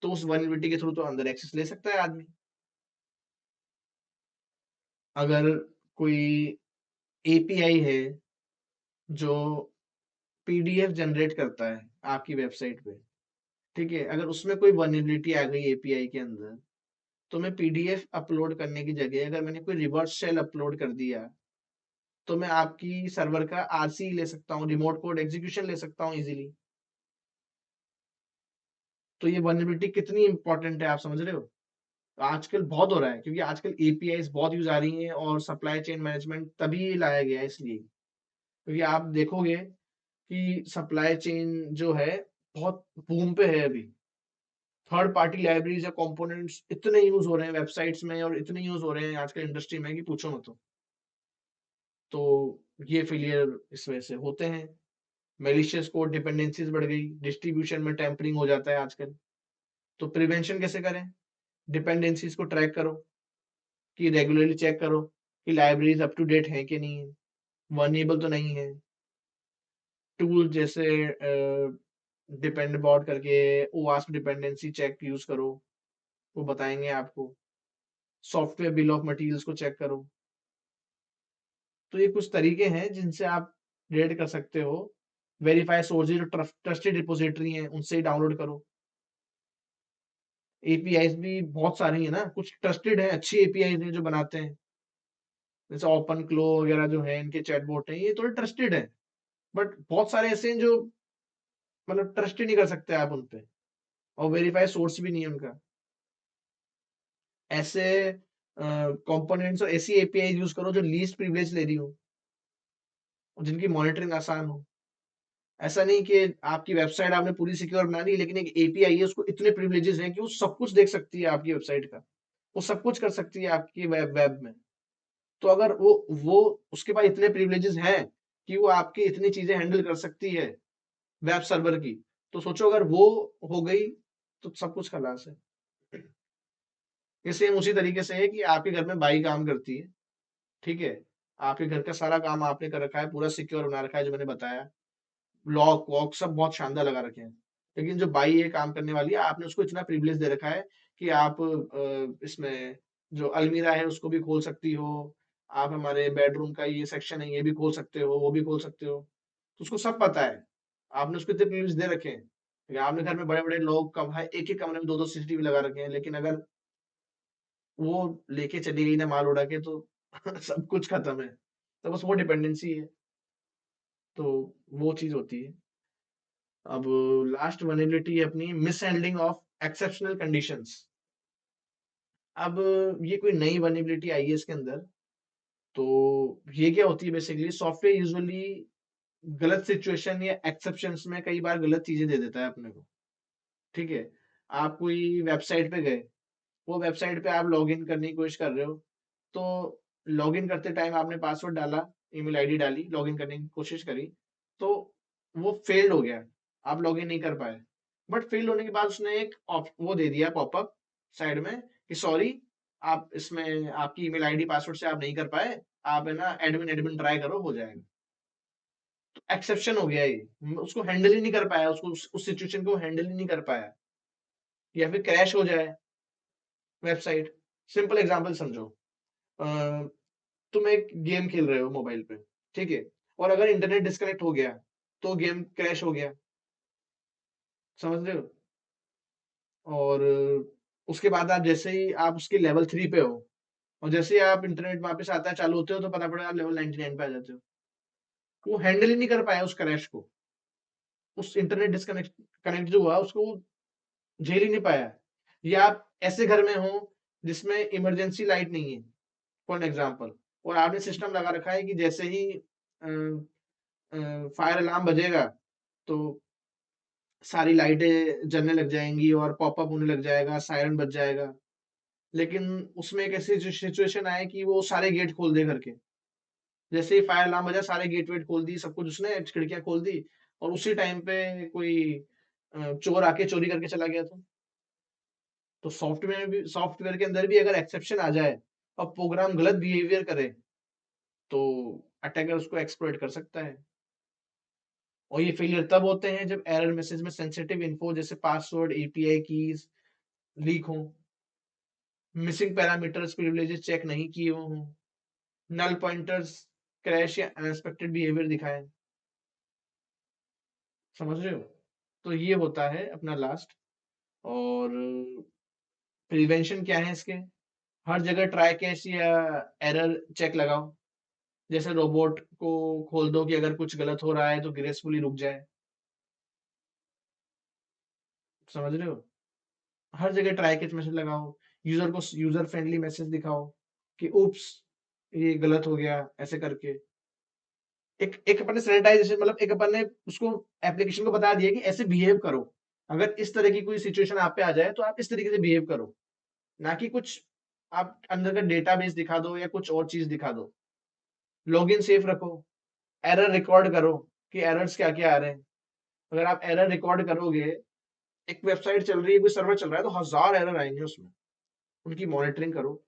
तो उस वनएबिलिटी के थ्रू तो अंदर एक्सेस ले सकता है आदमी। अगर कोई एपीआई है जो पीडीएफ जनरेट करता है आपकी वेबसाइट पे, ठीक है, अगर उसमें कोई वल्नरेबिलिटी आ गई एपीआई के अंदर, तो मैं पीडीएफ अपलोड करने की जगह अगर मैंने कोई रिवर्स शेल अपलोड कर दिया, तो मैं आपकी सर्वर का आरसी ले सकता हूँ, रिमोट कोड एग्जीक्यूशन ले सकता हूँ इजीली। तो ये वल्नरेबिलिटी कितनी इंपॉर्टेंट है, आप समझ रहे हो? आजकल बहुत हो रहा है, क्योंकि आजकल एपीआईज बहुत यूज आ रही हैं और सप्लाई चेन मैनेजमेंट तभी लाया गया है इसलिए, क्योंकि आप देखोगे कि सप्लाई चेन जो है बहुत बूम पे है अभी। थर्ड पार्टी लाइब्रेरीज या कंपोनेंट्स इतने यूज हो रहे हैं वेबसाइट्स में और इतने यूज हो रहे हैं आजकल इंडस्ट्री में कि पूछो मत। तो ये फेलियर इस वजह से होते हैं। मेलिशियस कोड डिपेंडेंसीज बढ़ गई, डिस्ट्रीब्यूशन में टेम्परिंग हो जाता है आजकल। तो प्रिवेंशन कैसे करें? डिपेंडेंसीज को ट्रैक करो, कि रेगुलरली चेक करो कि लाइब्रेरीज अप टू डेट है कि नहीं है, वर्नेबल तो नहीं है। टूल जैसे डिपेंडबॉट करके ओवास्प डिपेंडेंसी चेक यूज करो, वो बताएंगे आपको। सॉफ्टवेयर बिल ऑफ मटेरियल्स को चेक करो। तो ये कुछ तरीके हैं जिनसे आप रेड कर सकते हो। वेरीफाई सोर्सेज, जो ट्रस्टेड रिपोजिटरी हैं उनसे ही डाउनलोड करो। एपीआईज भी बहुत सारी है ना, कुछ ट्रस्टेड है, अच्छी एपीआईज हैं जो बनाते हैं, जैसे ओपन क्लो वगैरह जो है, इनके चैटबॉट हैं, ये थोड़े ट्रस्टेड है। बट बहुत सारे ऐसे हैं जो मतलब ट्रस्ट ही नहीं कर सकते आप उन पे, और वेरीफाई सोर्स भी नहीं है उनका। ऐसे कंपोनेंट्स और ऐसी एपीआई यूज करो जो लीस्ट प्रिविलेज ले रही हो और जिनकी मॉनिटरिंग आसान हो। ऐसा नहीं कि आपकी वेबसाइट आपने पूरी सिक्योर बना ली, लेकिन एक एपीआई है उसको इतने प्रिविलेजेस हैं कि वो सब कुछ देख सकती है आपकी वेबसाइट का, वो सब कुछ कर सकती है आपकी वेब में। तो अगर वो उसके पास इतने प्रिविलेजेस हैं कि वो आपकी इतनी चीजें हैंडल कर सकती है वेब सर्वर की, तो सोचो अगर वो हो गई तो सब कुछ खलास है। ये सेम उसी तरीके से है कि आपके घर में बाई काम करती है, ठीक है, आपके घर का सारा काम आपने कर रखा है, पूरा सिक्योर बना रखा है जो मैंने बताया, लॉक वॉक सब बहुत शानदार लगा रखे हैं, लेकिन जो बाई ये काम करने वाली है आपने उसको इतना प्रिविलेज दे रखा है कि आप इसमें जो अलमीरा है उसको भी खोल सकती हो, आप हमारे बेडरूम का ये सेक्शन है ये भी खोल सकते हो, वो भी खोल सकते हो। तो उसको सब पता है, आपने उसको इतने प्रिविलेज दे रखे हैं। लेकिन आपने घर में बड़े बड़े लोग कम है, एक एक कमरे में दो दो सीसीटीवी लगा रखे हैं, लेकिन अगर वो लेके चली गई ना माल उड़ा के, तो सब कुछ खत्म है। तो बस वो डिपेंडेंसी है, तो वो चीज होती है। अब लास्ट वनएबिलिटी है अपनी miss handling of exceptional conditions. अब ये कोई नई वनएबिलिटी आई है इसके अंदर। तो ये क्या होती है, बेसिकली सॉफ्टवेयर यूजुअली गलत सिचुएशन या एक्सेप्शंस में कई बार गलत चीजें दे देता है अपने को, ठीक है। आप कोई वेबसाइट पे गए, वो वेबसाइट पे आप लॉगिन करने की कोशिश कर रहे हो, तो लॉगिन करते टाइम आपने पासवर्ड डाला, ईमेल आईडी डाली, लॉगिन करने की कोशिश करी, तो वो फेल्ड हो गया, आप लॉगिन नहीं कर पाए। बट फेल होने के बाद उसने एक वो दे दिया पॉपअप साइड में कि सॉरी, आप इसमें आपकी ईमेल आईडी पासवर्ड से आप नहीं कर पाए, आप है ना एडमिन एडमिन ट्राई करो, हो जाएगा। तो एक्सेप्शन हो गया ये, उसको हैंडल ही नहीं कर पाया, उसको उस सिचुएशन को हैंडल ही नहीं कर पाया, या फिर क्रैश हो जाए वेबसाइट। सिंपल एग्जांपल समझो, अ, तुम एक गेम खेल रहे हो मोबाइल पे, ठीक है, और अगर इंटरनेट डिस्कनेक्ट हो गया तो गेम क्रैश हो गया, समझ रहे हो। और उसके बाद आप जैसे ही आप उसके लेवल 3 पे हो, और जैसे ही आप इंटरनेट वापस आता है चालू होते हो, तो पता पड़ा आप लेवल 99 पे आ जाते हो। वो हैंडल ही नहीं कर पाया उस क्रैश को, उस इंटरनेट डिस्कनेक्ट कनेक्ट जो हुआ उसको वो झेल ही नहीं पाया। या आप ऐसे घर में हो जिसमें इमरजेंसी लाइट नहीं है, फॉर एग्जाम्पल, और आपने सिस्टम लगा रखा है कि जैसे ही फायर अलार्म बजेगा तो सारी लाइटें जलने लग जाएंगी और पॉपअप होने लग जाएगा, सायरन बज जाएगा। लेकिन उसमें एक ऐसी सिचुएशन आए कि वो सारे गेट खोल दे करके, जैसे ही फायर अलार्म बजा सारे गेट वेट खोल दी, सब कुछ उसने खिड़कियां खोल दी, और उसी टाइम पे कोई चोर आके चोरी करके चला गया। तो सॉफ्टवेयर के अंदर भी अगर एक्सेप्शन आ जाए और प्रोग्राम गलत बिहेवियर करे, तो अटैकर उसको एक्सप्लॉइट कर सकता है। और ये फेलियर तब होते हैं जब एरर मैसेज में सेंसिटिव इन्फो जैसे पासवर्ड, एपीआई कीज लीक हो, मिसिंग पैरामीटर्स, प्रिविलेजेस चेक नहीं किए हों, नल पॉइंटर्स, क्रैश या अनएक्सपेक्टेड बिहेवियर दिखाएं। समझ रहे हो? तो ये होता है अपना लास्ट। और प्रिवेंशन क्या है इसके? हर जगह ट्राई कैच या एरर चेक लगाओ। जैसे रोबोट को खोल दो कि अगर कुछ गलत हो रहा है तो ग्रेसफुली रुक जाए। समझ रहे हो? हर जगह ट्राई कैच मैसेज लगाओ। यूजर को यूजर फ्रेंडली मैसेज दिखाओ कि उप्स, ये गलत हो गया, ऐसे करके। एक एक अपन ने सैनिटाइजेशन, मतलब एक अपन ने उसको एप्लीकेशन को बता दिया कि ऐसे बिहेव करो। अगर इस तरह की कोई सिचुएशन आप पे आ जाए तो आप इस तरीके से बिहेव करो। ना कि कुछ आप अंदर का डेटाबेस दिखा दो या कुछ और चीज दिखा दो। लॉगिन सेफ रखो। एरर रिकॉर्ड करो कि एरर्स क्या क्या आ रहे हैं। अगर आप एरर रिकॉर्ड करोगे, एक वेबसाइट चल रही है, कोई सर्वर चल रहा है, तो 1000 एरर आएंगे उसमें। उनकी मॉनिटरिंग करो।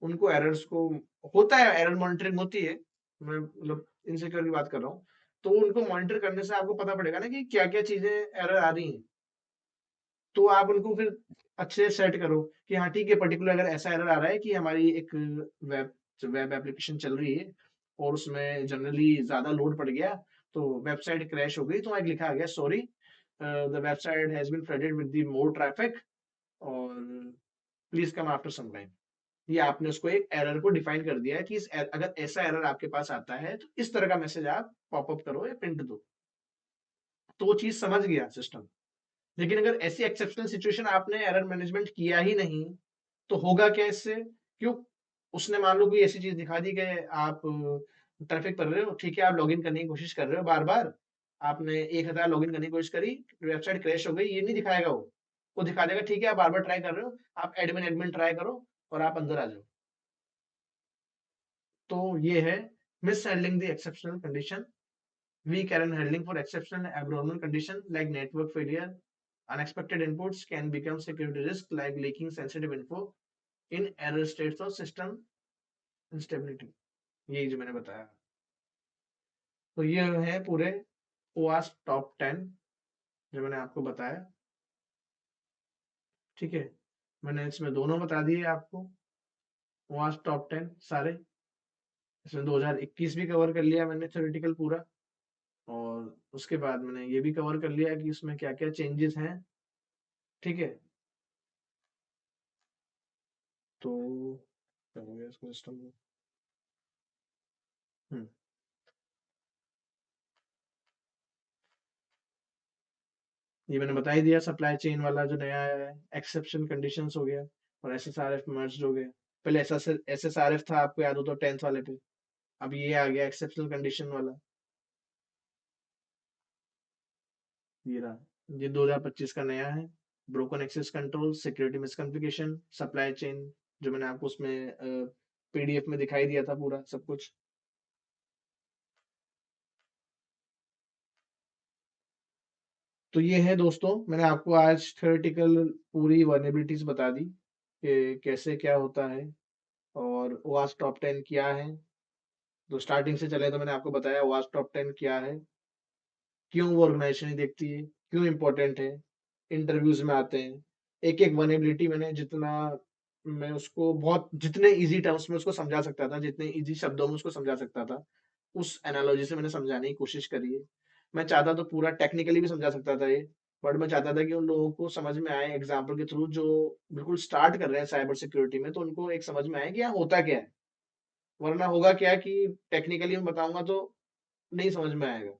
उनको एरर्स को, होता है एरर मॉनिटरिंग होती है, मैं मतलब इनसिक्योर की बात कर रहा हूँ। तो उनको मॉनिटर करने से आपको पता पड़ेगा ना कि क्या क्या चीजें एरर आ रही हैं। तो आप उनको फिर अच्छे से सेट करो कि हाँ ठीक है, पर्टिकुलर अगर ऐसा एरर आ रहा है कि हमारी एक वेब वेब एप्लीकेशन चल रही है और उसमें जनरली ज्यादा लोड पड़ गया, तो वेबसाइट क्रैश हो गई, तो एक लिखा आ गया, sorry the website has been flooded with the more traffic, और please come after some time. ये आपने उसको एक एरर को डिफाइन कर दिया है कि अगर ऐसा एरर आपके पास आता है तो इस तरह का मैसेज आप पॉपअप करो या प्रिंट दो। तो वो चीज समझ गया सिस्टम। लेकिन अगर ऐसी एक्सेप्शनल सिचुएशन आपने एरर मैनेजमेंट किया ही नहीं, तो होगा क्या इससे? क्यों? उसने मान लो कोई ऐसी चीज दिखा दी कि आप ट्रैफिक कर रहे हो, ठीक है, आप लॉगिन करने की कोशिश कर रहे हो बार बार, आपने 1000 लॉगिन करने की कोशिश करी, वेबसाइट क्रैश हो गई, ये नहीं दिखाएगा वो दिखा देगा ठीक है आप बार बार ट्राई कर रहे हो, आप एडमिन एडमिन ट्राई करो और आप अंदर आ जाओ। तो ये है miss handling the exceptional condition, weak error handling for exceptional and abnormal condition like network failure. Unexpected inputs can become security risk like leaking sensitive info in error states or system instability। यही जो मैंने बताया। तो ये है पूरे OWASP top 10 जो मैंने आपको बताया। ठीक है, मैंने इसमें दोनों बता दिए आपको, OWASP टॉप 10 सारे। इसमें 2021 भी कवर कर लिया मैंने थ्योरेटिकल पूरा, और उसके बाद मैंने ये भी कवर कर लिया कि उसमें क्या क्या चेंजेस हैं। ठीक है, तो क्या हो गया इसको सिस्टम में। हम्म, ये मैंने बता ही दिया, सप्लाई चेन वाला जो नया आया है, एक्सेप्शन कंडीशंस हो गया, और एसएसआरएफ मर्ज हो गया। पहले एसएसआरएफ था, आपको याद हो तो 10th वाले पे। अब ये आ गया एक्सेप्शनल कंडीशन वाला, ये रहा। ये 2025 का नया है। Broken access control, security misconfiguration, supply chain, जो मैंने आपको उसमें पीडीएफ में दिखाई दिया था पूरा सब कुछ। तो ये है दोस्तों, मैंने आपको आज थ्योरेटिकल पूरी वर्नेबिलिटीज बता दी कि कैसे क्या होता है, और वास्ट टॉप 10 क्या है। तो स्टार्टिंग से चले तो मैंने आपको बताया वास्ट टॉप 10 क्या है, क्यों वो ऑर्गेनाइजेशन देखती है, क्यों इंपॉर्टेंट है, इंटरव्यूज में आते हैं। एक एक वनेबिलिटी मैंने जितना, मैं उसको बहुत जितने इजी टर्म्स में उसको समझा सकता था, जितने इजी शब्दों में उसको समझा सकता था, उस एनालॉजी से मैंने समझाने की कोशिश करी है। मैं चाहता तो पूरा टेक्निकली भी समझा सकता था ये, बट मैं चाहता था कि उन लोगों को समझ में आए एग्जाम्पल के थ्रू, जो बिल्कुल स्टार्ट कर रहे हैं साइबर सिक्योरिटी में, तो उनको एक समझ में आए कि यहाँ होता क्या है। वरना होगा क्या कि टेक्निकली मैं बताऊंगा तो नहीं समझ में आएगा।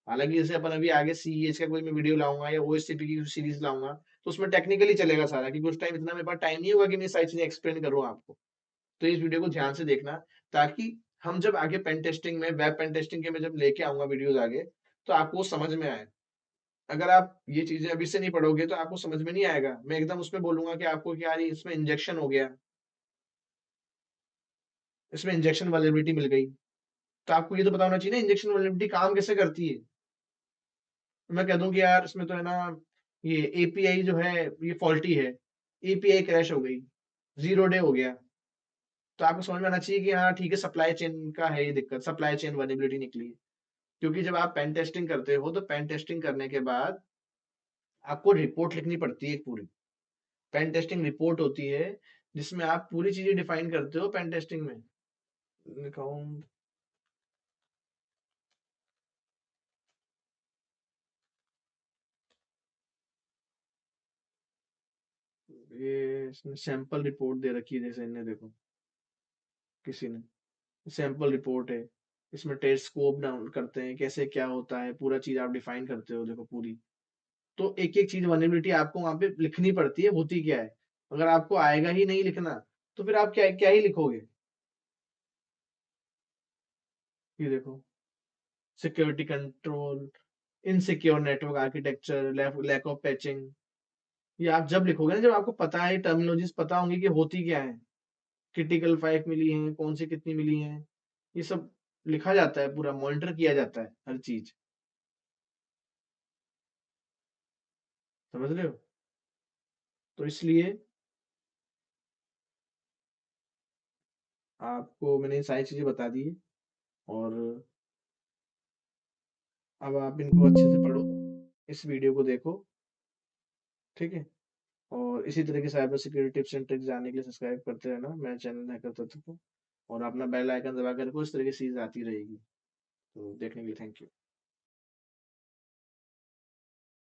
हालांकि जैसे अपन अभी आगे सीईएस का कोई मैं वीडियो लाऊंगा या ओएससीपी की सीरीज लाऊंगा, तो उसमें टेक्निकली चलेगा सारा, क्योंकि उस टाइम इतना मेरे पास टाइम नहीं होगा कि मैं सारी चीजें एक्सप्लेन करूँ आपको। तो इस वीडियो को ध्यान से देखना, ताकि हम जब आगे पेन टेस्टिंग में, वेब पेन टेस्टिंग के मैं जब लेके आऊंगा वीडियोस आगे, तो आपको वो समझ में आए। अगर आप ये चीजें अभी से नहीं पढ़ोगे तो आपको समझ में नहीं आएगा। मैं एकदम उसमें बोलूंगा कि आपको क्या यार इसमें इंजेक्शन हो गया, इसमें इंजेक्शन वालेबिलिटी मिल गई, तो आपको ये तो पता होना चाहिए ना इंजेक्शन वालेबिलिटी काम कैसे करती है। मैं कह दूं कि यार इसमें तो है ना, ये एपीआई जो है ये फॉल्टी है, एपीआई क्रैश हो गई, 0 डे हो गया, तो आपको समझ में आना चाहिए कि हाँ ठीक है, सप्लाई चेन का है ये दिक्कत, सप्लाई चेन वर्नेबिलिटी निकली है। क्योंकि जब आप पेन टेस्टिंग करते हो तो पेन टेस्टिंग करने के बाद आपको रिपोर्ट लिखनी पड़ती है एक पूरी। पेन टेस्टिंग रिपोर्ट होती है जिसमें आप पूरी चीजें डिफाइन करते हो पेन टेस्टिंग में। अकाउंट ये इसमें सैंपल रिपोर्ट दे रखी है, जैसे इन्हें देखो किसी ने सैंपल रिपोर्ट है, इसमें टेस्ट स्कोप डाउन करते हैं, कैसे क्या होता है पूरा चीज आप डिफाइन करते हो, देखो पूरी। तो एक एक चीज वनएबिलिटी आपको वहां पे लिखनी पड़ती है, होती क्या है। अगर आपको आएगा ही नहीं लिखना, तो फिर आप क्या क्या ही लिखोगे। ये देखो, security control, insecure network architecture, lack of patching. ये आप जब लिखोगे ना, जब आपको पता है, टर्मिनोलॉजीज पता होंगी कि होती क्या है, क्रिटिकल 5 मिली हैं, कौन सी कितनी मिली हैं, ये सब लिखा जाता है, पूरा मॉनिटर किया जाता है हर चीज। समझ रहे हो। तो इसलिए आपको मैंने ये सारी चीजें बता दी है, और अब आप इनको अच्छे से पढ़ो, इस वीडियो को देखो, ठीक है। और इसी तरह के cyber security tips and tricks जानने के लिए सब्सक्राइब करते रहना मेरे चैनल हैकर तत्व को, और अपना बेल आइकन दबा कर को इस तरह की चीज आती रहेगी। तो देखने के लिए थैंक यू।